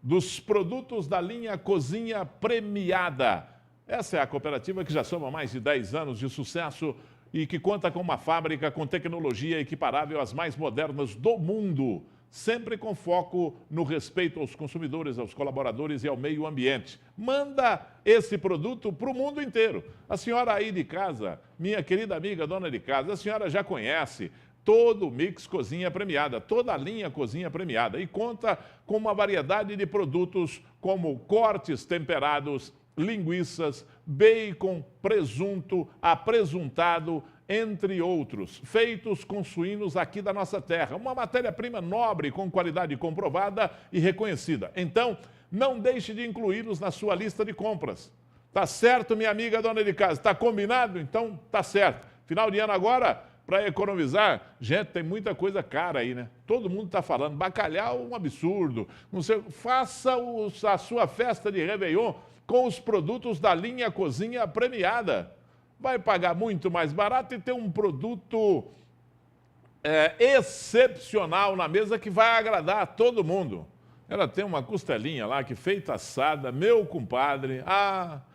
dos produtos da linha Cozinha Premiada. Essa é a cooperativa que já soma mais de 10 anos de sucesso e que conta com uma fábrica com tecnologia equiparável às mais modernas do mundo, sempre com foco no respeito aos consumidores, aos colaboradores e ao meio ambiente. Manda esse produto para o mundo inteiro. A senhora aí de casa, minha querida amiga dona de casa, a senhora já conhece todo o mix Cozinha Premiada, toda a linha Cozinha Premiada, e conta com uma variedade de produtos como cortes temperados, linguiças, bacon, presunto, apresuntado entre outros, feitos com suínos aqui da nossa terra. Uma matéria-prima nobre, com qualidade comprovada e reconhecida. Então, não deixe de incluí-los na sua lista de compras. Tá certo, minha amiga dona de casa? Tá combinado? Então, tá certo. Final de ano agora, para economizar, gente, tem muita coisa cara aí, né? Todo mundo está falando, bacalhau um absurdo. Não sei, faça a sua festa de Réveillon com os produtos da linha Cozinha Premiada. Vai pagar muito mais barato e ter um produto excepcional na mesa que vai agradar a todo mundo. Ela tem uma costelinha lá que feita assada, meu compadre.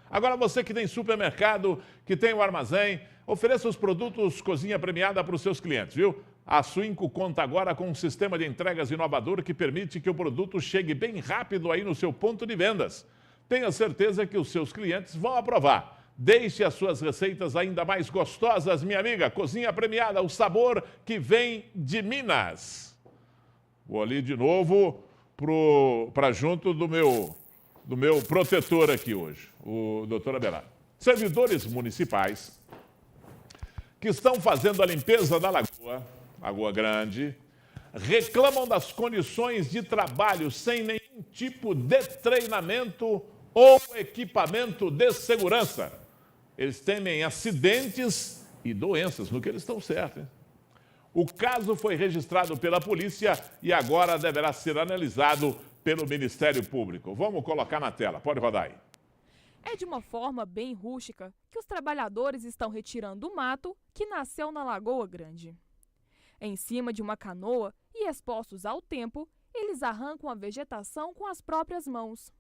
Agora você que tem supermercado, que tem o armazém, ofereça os produtos Cozinha Premiada para os seus clientes, viu? A Suinco conta agora com um sistema de entregas inovador que permite que o produto chegue bem rápido aí no seu ponto de vendas. Tenha certeza que os seus clientes vão aprovar. Deixe as suas receitas ainda mais gostosas, minha amiga. Cozinha Premiada, o sabor que vem de Minas. Vou ali de novo para junto do meu protetor aqui hoje, o doutor Abelardo. Servidores municipais que estão fazendo a limpeza da Lagoa Grande, reclamam das condições de trabalho sem nenhum tipo de treinamento ou equipamento de segurança. Eles temem acidentes e doenças, no que eles estão certos, hein? O caso foi registrado pela polícia e agora deverá ser analisado pelo Ministério Público. Vamos colocar na tela, pode rodar aí. É de uma forma bem rústica que os trabalhadores estão retirando o mato que nasceu na Lagoa Grande. Em cima de uma canoa e expostos ao tempo, eles arrancam a vegetação com as próprias mãos.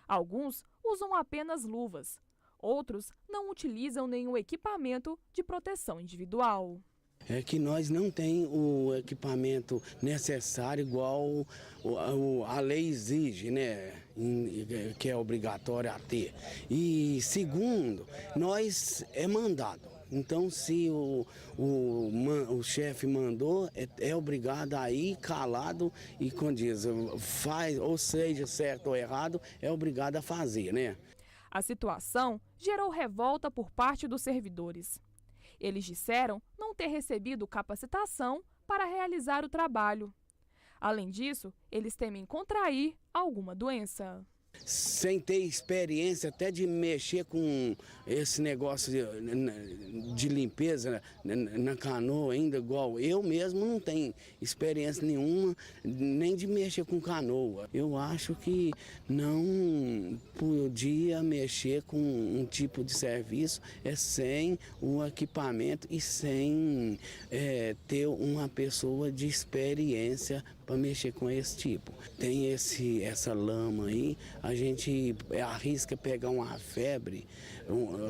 Alguns usam apenas luvas, outros não utilizam nenhum equipamento de proteção individual. É que nós não tem o equipamento necessário igual a lei exige, né? Que é obrigatório a ter. E segundo, nós é mandado. Então, se o chefe mandou, é obrigado a ir calado e, quando diz, faz, ou seja, certo ou errado, é obrigado a fazer, né? A situação gerou revolta por parte dos servidores. Eles disseram não ter recebido capacitação para realizar o trabalho. Além disso, eles temem contrair alguma doença. Sem ter experiência até de mexer com esse negócio de limpeza na canoa ainda, igual eu mesmo não tenho experiência nenhuma nem de mexer com canoa. Eu acho que não podia mexer com um tipo de serviço sem o equipamento e sem ter uma pessoa de experiência para mexer com esse tipo. Tem essa lama aí, a gente arrisca pegar uma febre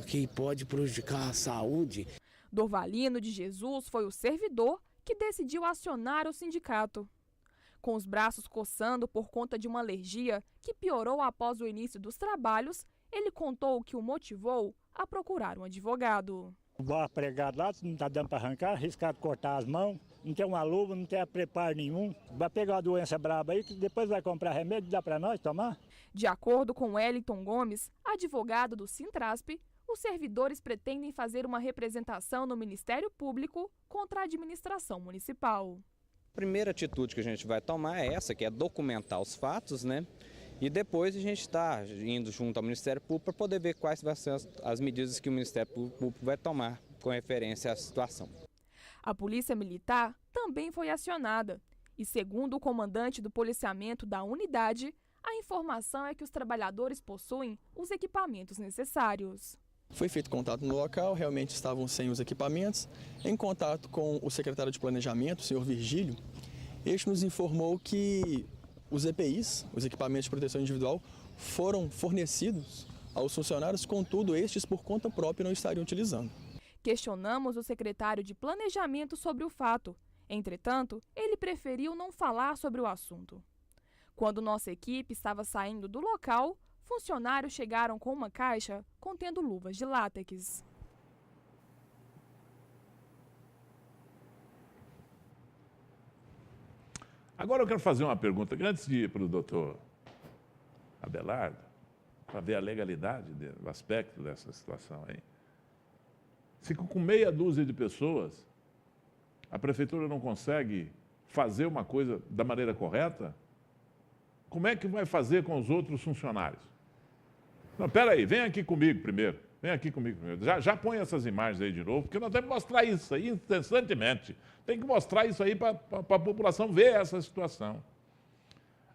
que pode prejudicar a saúde. Dorvalino de Jesus foi o servidor que decidiu acionar o sindicato. Com os braços coçando por conta de uma alergia que piorou após o início dos trabalhos, ele contou o que o motivou a procurar um advogado. O barro pregado lá, não está dando para arrancar, arriscado cortar as mãos, não tem uma luva, não tem preparo nenhum. Vai pegar uma doença braba aí, que depois vai comprar remédio e dá para nós tomar? De acordo com Wellington Gomes, advogado do Sintrasp, os servidores pretendem fazer uma representação no Ministério Público contra a administração municipal. A primeira atitude que a gente vai tomar é essa, que é documentar os fatos, né? E depois a gente está indo junto ao Ministério Público para poder ver quais vão ser as medidas que o Ministério Público vai tomar com referência à situação. A Polícia Militar também foi acionada e, segundo o comandante do policiamento da unidade, a informação é que os trabalhadores possuem os equipamentos necessários. Foi feito contato no local, realmente estavam sem os equipamentos. Em contato com o secretário de Planejamento, o senhor Virgílio, este nos informou que os EPIs, os equipamentos de proteção individual, foram fornecidos aos funcionários, contudo, estes por conta própria não estariam utilizando. Questionamos o secretário de Planejamento sobre o fato. Entretanto, ele preferiu não falar sobre o assunto. Quando nossa equipe estava saindo do local, funcionários chegaram com uma caixa contendo luvas de látex. Agora eu quero fazer uma pergunta, antes de ir para o doutor Abelardo, para ver a legalidade do aspecto dessa situação aí. Se com meia dúzia de pessoas a prefeitura não consegue fazer uma coisa da maneira correta, como é que vai fazer com os outros funcionários? Não, espera aí, vem aqui comigo primeiro. Vem aqui comigo primeiro. Já põe essas imagens aí de novo, porque nós temos que mostrar isso aí incessantemente. Tem que mostrar isso aí para a população ver essa situação.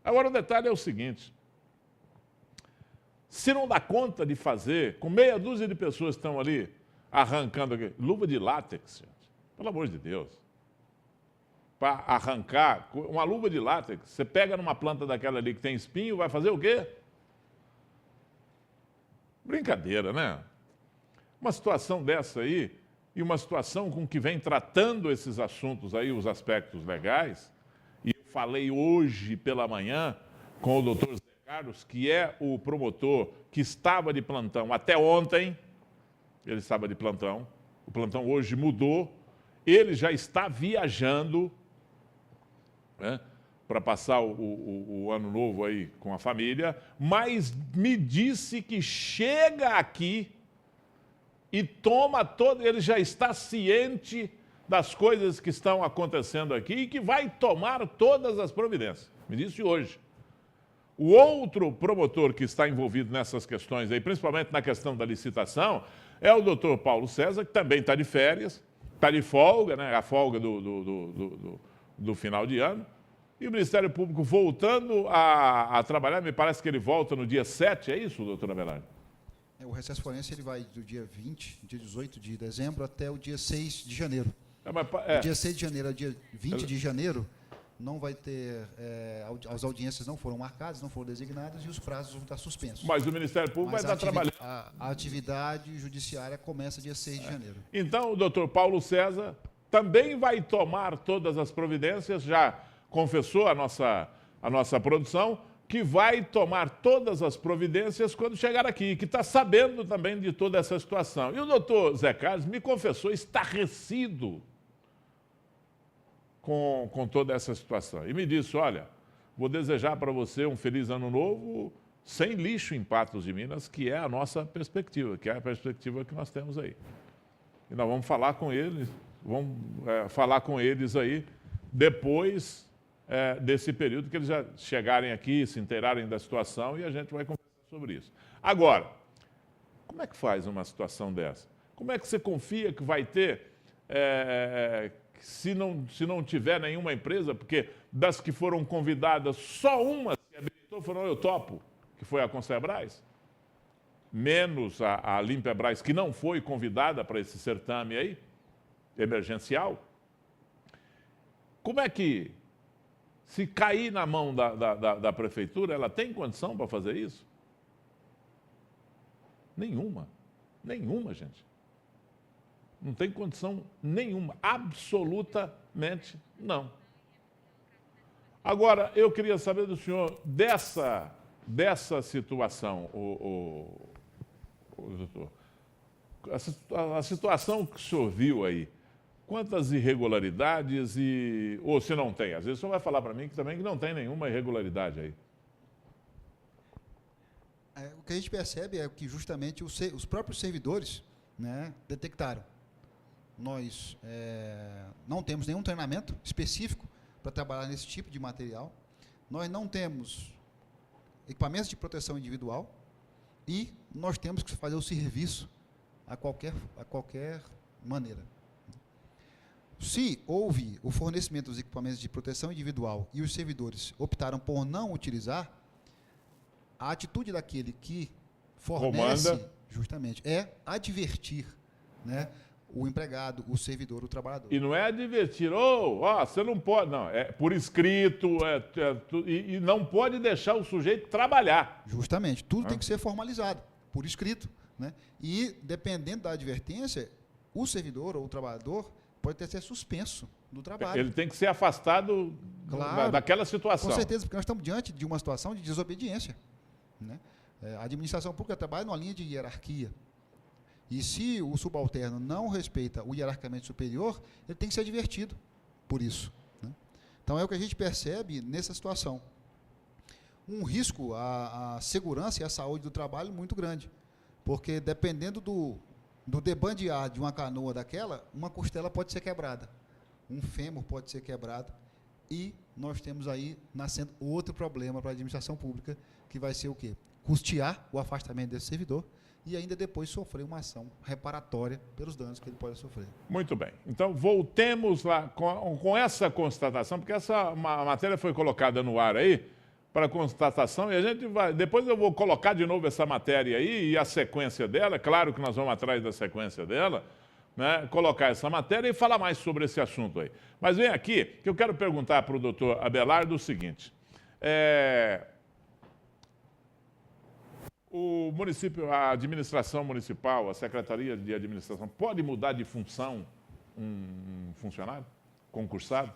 Agora, o detalhe é o seguinte. Se não dá conta de fazer, com meia dúzia de pessoas que estão ali arrancando aqui, luva de látex, gente, pelo amor de Deus. Para arrancar, uma luva de látex, você pega numa planta daquela ali que tem espinho, vai fazer o quê? Brincadeira, né? Uma situação dessa aí, e uma situação com que vem tratando esses assuntos aí, os aspectos legais, e eu falei hoje pela manhã com o doutor Zé Carlos, que é o promotor que estava de plantão até ontem, ele estava de plantão, o plantão hoje mudou, ele já está viajando, né, para passar o ano novo aí com a família, mas me disse que chega aqui e toma todo, ele já está ciente das coisas que estão acontecendo aqui e que vai tomar todas as providências. Me disse hoje. O outro promotor que está envolvido nessas questões aí, principalmente na questão da licitação, é o doutor Paulo César, que também está de férias, está de folga, né, a folga do final de ano. E o Ministério Público voltando a trabalhar, me parece que ele volta no dia 7, é isso, doutor Abelardo? O recesso forense ele vai do dia 20, dia 18 de dezembro, até o dia 6 de janeiro. Do dia 6 de janeiro ao dia 20 de janeiro, não vai ter, as audiências não foram marcadas, não foram designadas e os prazos vão estar suspensos. Mas o Ministério Público vai estar trabalhando. A atividade judiciária começa dia 6 de janeiro. Então, o doutor Paulo César também vai tomar todas as providências, já confessou a nossa produção, que vai tomar todas as providências quando chegar aqui, que está sabendo também de toda essa situação. E o doutor Zé Carlos me confessou estarrecido com toda essa situação. E me disse, olha, vou desejar para você um feliz ano novo sem lixo em Patos de Minas, que é a nossa perspectiva, que é a perspectiva que nós temos aí. E nós vamos falar com eles, aí depois desse período que eles já chegarem aqui, se inteirarem da situação e a gente vai conversar sobre isso. Agora, como é que faz uma situação dessa? Como é que você confia que vai ter, se não tiver nenhuma empresa, porque das que foram convidadas, só uma se habilitou, falou, eu topo, que foi a Consebras, menos a Limpebras, que não foi convidada para esse certame aí, emergencial. Como é que, se cair na mão da prefeitura, ela tem condição para fazer isso? Nenhuma. Nenhuma, gente. Não tem condição nenhuma. Absolutamente não. Agora, eu queria saber do senhor dessa situação, doutor. A situação que o senhor viu aí, quantas irregularidades ou se não tem? Às vezes o senhor vai falar para mim que também não tem nenhuma irregularidade aí. O que a gente percebe é que justamente os próprios servidores, né, detectaram. Nós não temos nenhum treinamento específico para trabalhar nesse tipo de material. Nós não temos equipamentos de proteção individual e nós temos que fazer o serviço a qualquer maneira. Se houve o fornecimento dos equipamentos de proteção individual e os servidores optaram por não utilizar, a atitude daquele que fornece, justamente, é advertir, né, o empregado, o servidor, o trabalhador. E não é advertir, você não pode, não, é por escrito, e não pode deixar o sujeito trabalhar. Justamente, tudo tem que ser formalizado, por escrito, né? E, dependendo da advertência, o servidor ou o trabalhador pode ter que ser suspenso do trabalho. Ele tem que ser afastado, claro, daquela situação. Com certeza, porque nós estamos diante de uma situação de desobediência, né? A administração pública trabalha numa linha de hierarquia. E se o subalterno não respeita o hierarquicamente superior, ele tem que ser advertido por isso, né? Então, é o que a gente percebe nessa situação. Um risco à segurança e à saúde do trabalho muito grande, porque dependendo do debandear de uma canoa daquela, uma costela pode ser quebrada, um fêmur pode ser quebrado, e nós temos aí nascendo outro problema para a administração pública, que vai ser o quê? Custear o afastamento desse servidor e ainda depois sofrer uma ação reparatória pelos danos que ele pode sofrer. Muito bem. Então, voltemos lá com essa constatação, porque essa matéria foi colocada no ar aí, para constatação, e a gente vai... Depois eu vou colocar de novo essa matéria aí e a sequência dela, claro que nós vamos atrás da sequência dela, né, colocar essa matéria e falar mais sobre esse assunto aí. Mas vem aqui, que eu quero perguntar para o doutor Abelardo o seguinte. O município, a administração municipal, a Secretaria de Administração, pode mudar de função um funcionário concursado?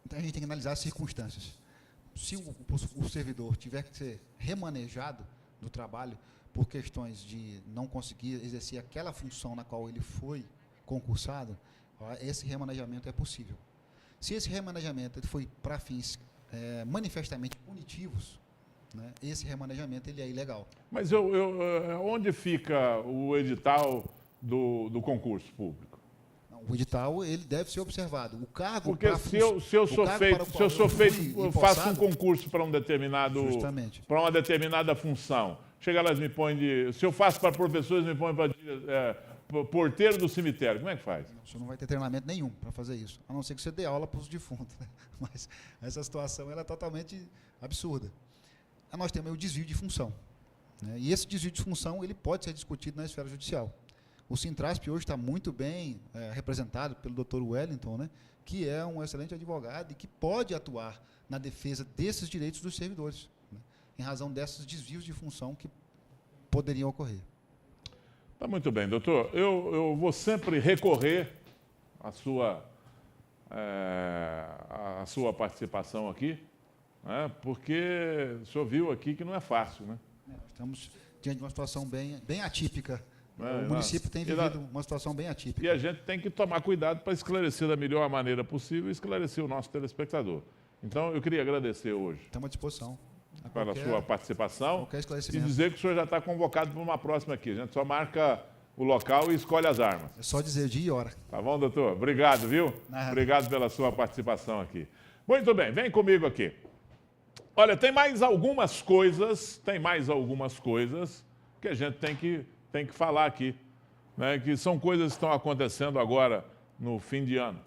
Então a gente tem que analisar as circunstâncias. Se o servidor tiver que ser remanejado do trabalho por questões de não conseguir exercer aquela função na qual ele foi concursado, esse remanejamento é possível. Se esse remanejamento foi para fins manifestamente punitivos, né, esse remanejamento ele é ilegal. Mas onde fica o edital do concurso público? O edital ele deve ser observado. O cargo porque se eu faço um concurso para para uma determinada função, chega lá e me põe se eu faço para professores, me põe para porteiro do cemitério, como é que faz? Você não vai ter treinamento nenhum para fazer isso, a não ser que você dê aula para os defuntos. Né? Mas essa situação ela é totalmente absurda. Nós temos o desvio de função, né? E esse desvio de função ele pode ser discutido na esfera judicial. O Sintrasp hoje está muito bem representado pelo Dr. Wellington, né, que é um excelente advogado e que pode atuar na defesa desses direitos dos servidores, né, em razão desses desvios de função que poderiam ocorrer. Tá muito bem, doutor. Eu vou sempre recorrer à sua participação aqui, né, porque o senhor viu aqui que não é fácil, né? Estamos diante de uma situação bem atípica. O município tem vivido uma situação bem atípica. E a gente tem que tomar cuidado para esclarecer da melhor maneira possível e esclarecer o nosso telespectador. Então, eu queria agradecer hoje. Estamos à disposição. Pela sua participação. Qualquer esclarecimento. E dizer que o senhor já está convocado para uma próxima aqui. A gente só marca o local e escolhe as armas. É só dizer dia e hora. Tá bom, doutor? Obrigado, viu? Obrigado pela sua participação aqui. Muito bem, vem comigo aqui. Olha, tem mais algumas coisas que a gente tem que falar aqui, né, que são coisas que estão acontecendo agora no fim de ano.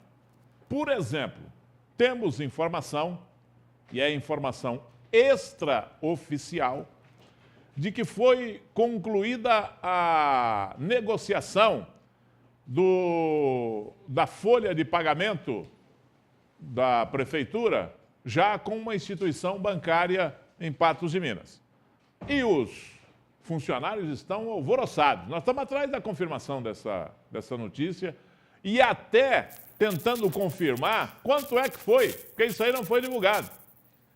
Por exemplo, temos informação, e é informação extraoficial, de que foi concluída a negociação da folha de pagamento da prefeitura já com uma instituição bancária em Patos de Minas. E os funcionários estão alvoroçados. Nós estamos atrás da confirmação dessa notícia e até tentando confirmar quanto é que foi, porque isso aí não foi divulgado.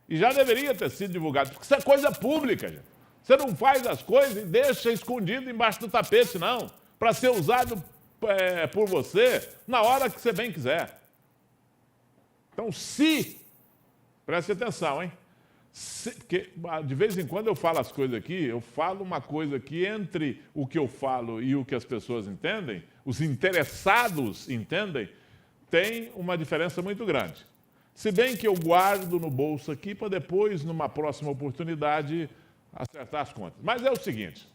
E já deveria ter sido divulgado, porque isso é coisa pública, gente. Você não faz as coisas e deixa escondido embaixo do tapete, não, para ser usado por você na hora que você bem quiser. Então, preste atenção, hein? Porque de vez em quando eu falo as coisas aqui, eu falo uma coisa que entre o que eu falo e o que as pessoas entendem, os interessados entendem, tem uma diferença muito grande. Se bem que eu guardo no bolso aqui para depois, numa próxima oportunidade, acertar as contas. Mas é o seguinte,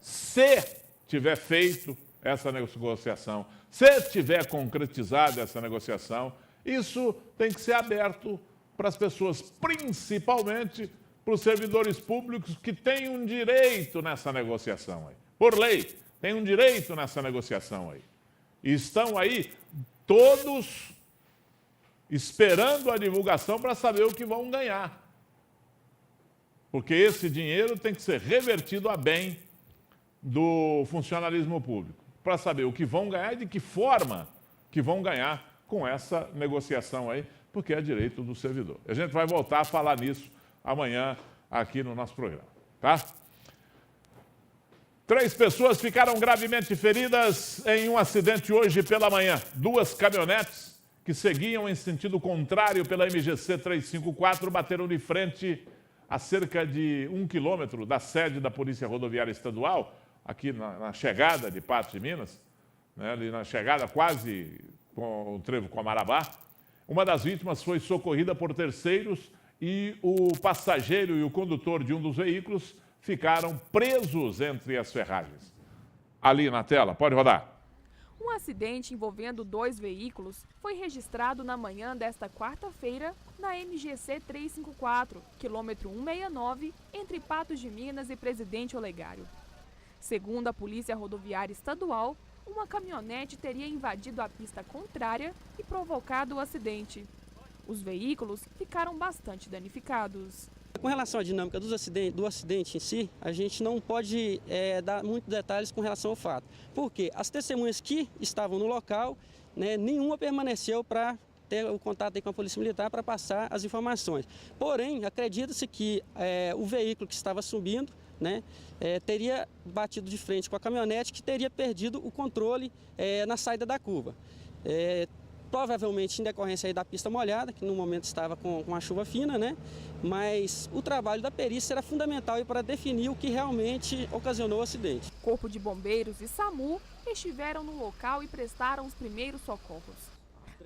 se tiver feito essa negociação, se tiver concretizado essa negociação, isso tem que ser aberto para as pessoas, principalmente para os servidores públicos que têm um direito nessa negociação aí. Por lei, têm um direito nessa negociação aí. E estão aí todos esperando a divulgação para saber o que vão ganhar. Porque esse dinheiro tem que ser revertido a bem do funcionalismo público, para saber o que vão ganhar e de que forma que vão ganhar com essa negociação aí, porque é direito do servidor. A gente vai voltar a falar nisso amanhã aqui no nosso programa, tá? 3 pessoas ficaram gravemente feridas em um acidente hoje pela manhã. 2 caminhonetes que seguiam em sentido contrário pela MGC 354 bateram de frente a cerca de 1 quilômetro da sede da Polícia Rodoviária Estadual, aqui na chegada de Patos de Minas, né, ali na chegada quase com o trevo com a Marabá. Uma das vítimas foi socorrida por terceiros e o passageiro e o condutor de um dos veículos ficaram presos entre as ferragens. Ali na tela, pode rodar. Um acidente envolvendo 2 veículos foi registrado na manhã desta quarta-feira na MGC 354, quilômetro 169, entre Patos de Minas e Presidente Olegário. Segundo a Polícia Rodoviária Estadual, uma caminhonete teria invadido a pista contrária e provocado o acidente. Os veículos ficaram bastante danificados. Com relação à dinâmica do acidente em si, a gente não pode dar muitos detalhes com relação ao fato. Porque as testemunhas que estavam no local, né, nenhuma permaneceu para ter o contato aí com a Polícia Militar para passar as informações. Porém, acredita-se que o veículo que estava subindo, né, teria batido de frente com a caminhonete, que teria perdido o controle na saída da curva. Provavelmente em decorrência aí da pista molhada, que no momento estava com a chuva fina, né? Mas o trabalho da perícia era fundamental para definir o que realmente ocasionou o acidente. Corpo de Bombeiros e SAMU estiveram no local e prestaram os primeiros socorros.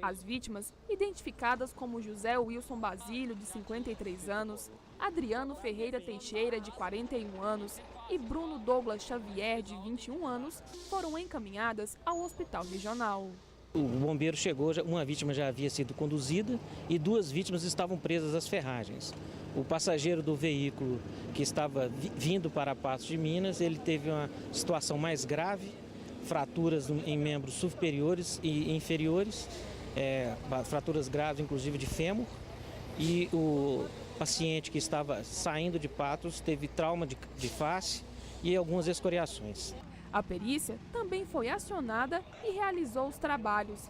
As vítimas, identificadas como José Wilson Basílio, de 53 anos, Adriano Ferreira Teixeira, de 41 anos, e Bruno Douglas Xavier, de 21 anos, foram encaminhadas ao hospital regional. O bombeiro chegou, uma vítima já havia sido conduzida e 2 vítimas estavam presas às ferragens. O passageiro do veículo que estava vindo para Patos de Minas, ele teve uma situação mais grave, fraturas em membros superiores e inferiores, fraturas graves inclusive de fêmur, e o paciente que estava saindo de Patos teve trauma de face e algumas escoriações. A perícia também foi acionada e realizou os trabalhos.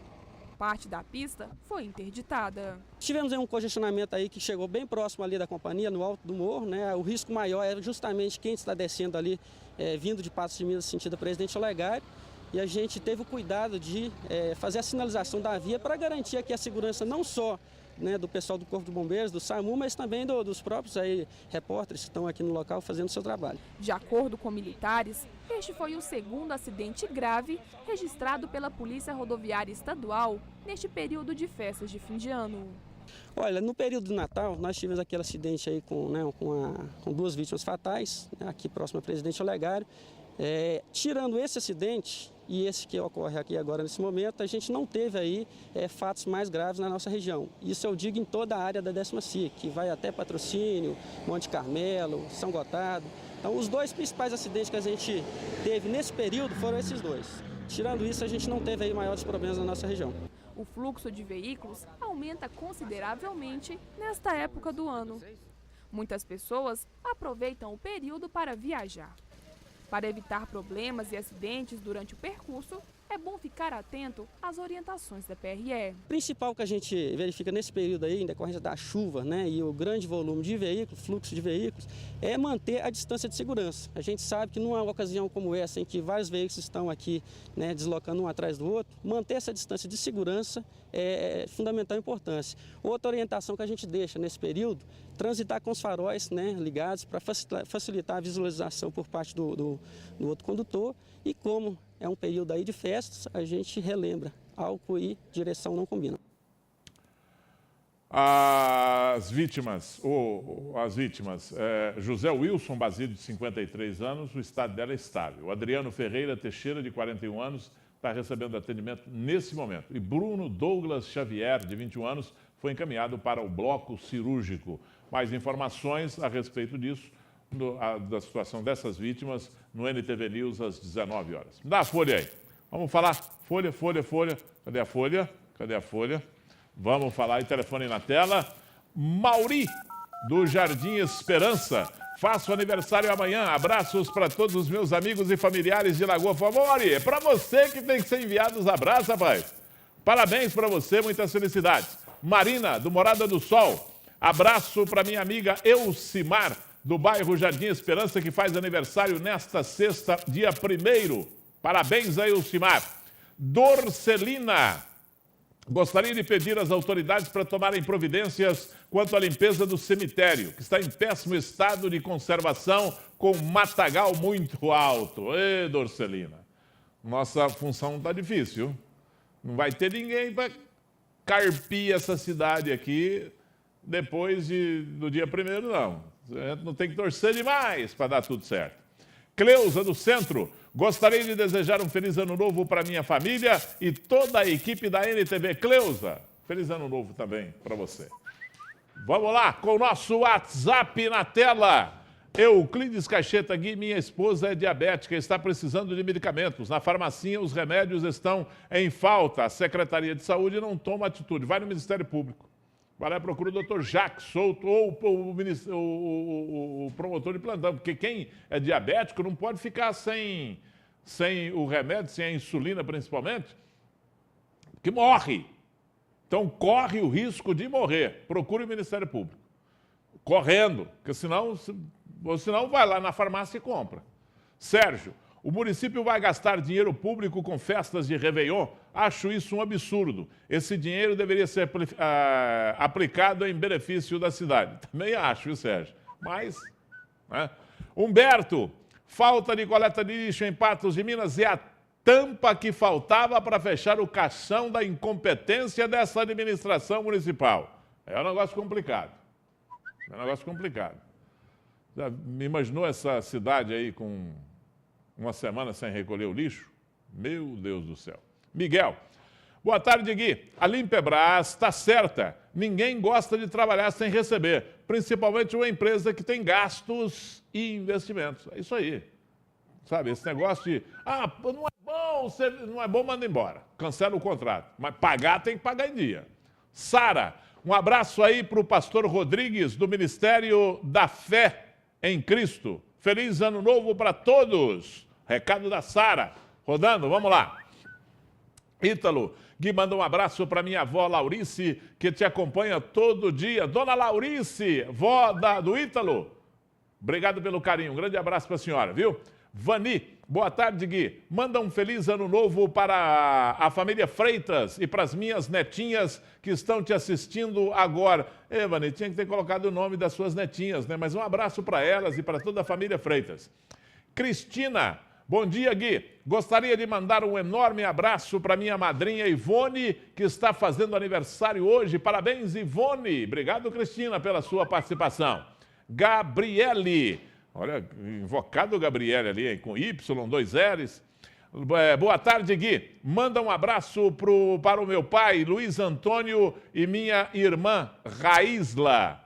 Parte da pista foi interditada. Tivemos aí um congestionamento aí que chegou bem próximo ali da companhia, no alto do morro, né? O risco maior é justamente quem está descendo ali, vindo de Patos de Minas, sentido Presidente Olegário. E a gente teve o cuidado de fazer a sinalização da via para garantir aqui a segurança não só, né, do pessoal do Corpo de Bombeiros, do SAMU, mas também dos próprios aí, repórteres que estão aqui no local fazendo o seu trabalho. De acordo com militares, este foi o segundo acidente grave registrado pela Polícia Rodoviária Estadual neste período de festas de fim de ano. Olha, no período do Natal, nós tivemos aquele acidente aí com 2 vítimas fatais, né, aqui próximo ao Presidente Olegário. Tirando esse acidente e esse que ocorre aqui agora nesse momento, a gente não teve aí fatos mais graves na nossa região. Isso eu digo em toda a área da 10ª SIC, que vai até Patrocínio, Monte Carmelo, São Gotardo. Então, os 2 principais acidentes que a gente teve nesse período foram esses 2. Tirando isso, a gente não teve aí maiores problemas na nossa região. O fluxo de veículos aumenta consideravelmente nesta época do ano. Muitas pessoas aproveitam o período para viajar. Para evitar problemas e acidentes durante o percurso, é bom ficar atento às orientações da PRE. O principal que a gente verifica nesse período aí, em decorrência da chuva, né, e o grande volume de veículos, fluxo de veículos, é manter a distância de segurança. A gente sabe que numa ocasião como essa, em que vários veículos estão aqui, né, deslocando um atrás do outro, manter essa distância de segurança é de fundamental importância. Outra orientação que a gente deixa nesse período, transitar com os faróis, né, ligados para facilitar a visualização por parte do outro condutor. E como é um período aí de festas, a gente relembra, álcool e direção não combinam. As vítimas, José Wilson Basílio, de 53 anos, o estado dela é estável. O Adriano Ferreira Teixeira, de 41 anos, está recebendo atendimento nesse momento. E Bruno Douglas Xavier, de 21 anos, foi encaminhado para o bloco cirúrgico. Mais informações a respeito disso, da situação dessas vítimas, no NTV News, às 19 horas. Dá a folha aí. Vamos falar. Folha. Cadê a folha? Vamos falar aí, telefone na tela. Mauri, do Jardim Esperança. Faço aniversário amanhã. Abraços para todos os meus amigos e familiares de Lagoa. Mauri, é para você que tem que ser enviado os abraços, rapaz. Parabéns para você, muitas felicidades. Marina, do Morada do Sol. Abraço para minha amiga Elcimar, do bairro Jardim Esperança, que faz aniversário nesta sexta, dia 1º. Parabéns a Elcimar. Dorcelina, Gostaria de pedir às autoridades para tomarem providências quanto à limpeza do cemitério, que está em péssimo estado de conservação, com matagal muito alto. Ê, Dorcelina, nossa função está difícil. Não vai ter ninguém para carpir essa cidade aqui depois do dia 1º, não. A gente não tem que torcer demais para dar tudo certo. Cleusa, do Centro. Gostaria de desejar um feliz ano novo para minha família e toda a equipe da NTV. Cleusa, feliz ano novo também para você. Vamos lá com o nosso WhatsApp na tela. Euclides Cacheta Gui, minha esposa é diabética, está precisando de medicamentos. Na farmacinha os remédios estão em falta. A Secretaria de Saúde não toma atitude. Vai no Ministério Público. Vai lá e procura o Dr. Jacques Souto ou o promotor de plantão, porque quem é diabético não pode ficar sem o remédio, sem a insulina principalmente, que morre. Então corre o risco de morrer. Procure o Ministério Público. Correndo, porque senão vai lá na farmácia e compra. Sérgio, o município vai gastar dinheiro público com festas de Réveillon? Acho isso um absurdo. Esse dinheiro deveria ser aplicado em benefício da cidade. Também acho, viu, Sérgio? Mas, né? Humberto, falta de coleta de lixo em Patos de Minas é a tampa que faltava para fechar o caixão da incompetência dessa administração municipal. É um negócio complicado. Já me imaginou essa cidade aí com uma semana sem recolher o lixo? Meu Deus do céu. Miguel, boa tarde, Gui. A Limpebras está certa. Ninguém gosta de trabalhar sem receber, principalmente uma empresa que tem gastos e investimentos. É isso aí. Sabe, esse negócio de, não é bom, manda embora. Cancela o contrato. Mas pagar tem que pagar em dia. Sara, um abraço aí para o pastor Rodrigues, do Ministério da Fé em Cristo. Feliz ano novo para todos. Recado da Sara. Rodando, vamos lá. Ítalo, Gui, manda um abraço para minha avó Laurice, que te acompanha todo dia. Dona Laurice, vó do Ítalo. Obrigado pelo carinho. Um grande abraço para a senhora, viu? Vani, boa tarde, Gui. Manda um feliz ano novo para a família Freitas e para as minhas netinhas que estão te assistindo agora. Vani, tinha que ter colocado o nome das suas netinhas, né? Mas um abraço para elas e para toda a família Freitas. Cristina, bom dia, Gui. Gostaria de mandar um enorme abraço para minha madrinha Ivone, que está fazendo aniversário hoje. Parabéns, Ivone. Obrigado, Cristina, pela sua participação. Gabriele, olha, invocado o Gabriele ali, hein, com Y, 2 L's. Boa tarde, Gui. Manda um abraço para o meu pai, Luiz Antônio, e minha irmã, Raísla,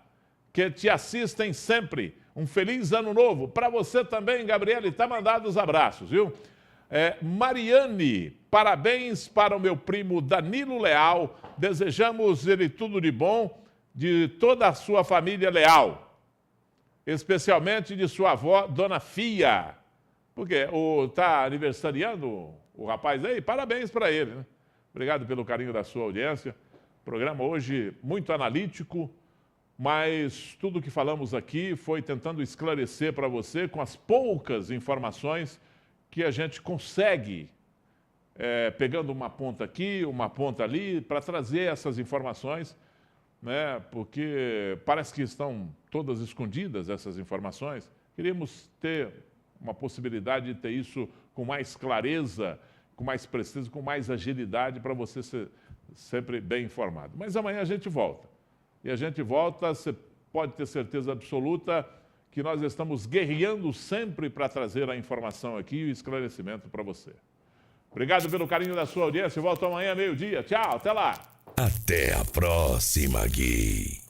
que te assistem sempre. Um feliz ano novo. Para você também, Gabriele, está mandado os abraços, viu? Mariane, parabéns para o meu primo Danilo Leal. Desejamos ele tudo de bom, de toda a sua família Leal. Especialmente de sua avó, Dona Fia. Porque está aniversariando o rapaz aí? Parabéns para ele, né? Obrigado pelo carinho da sua audiência. Programa hoje muito analítico, mas tudo o que falamos aqui foi tentando esclarecer para você com as poucas informações que a gente consegue, pegando uma ponta aqui, uma ponta ali, para trazer essas informações, né? Porque parece que estão todas escondidas essas informações. Queríamos ter uma possibilidade de ter isso com mais clareza, com mais precisão, com mais agilidade, para você ser sempre bem informado. Mas amanhã a gente volta. E a gente volta, você pode ter certeza absoluta que nós estamos guerreando sempre para trazer a informação aqui e o esclarecimento para você. Obrigado pelo carinho da sua audiência. Eu volto amanhã, meio-dia. Tchau, até lá. Até a próxima, Gui.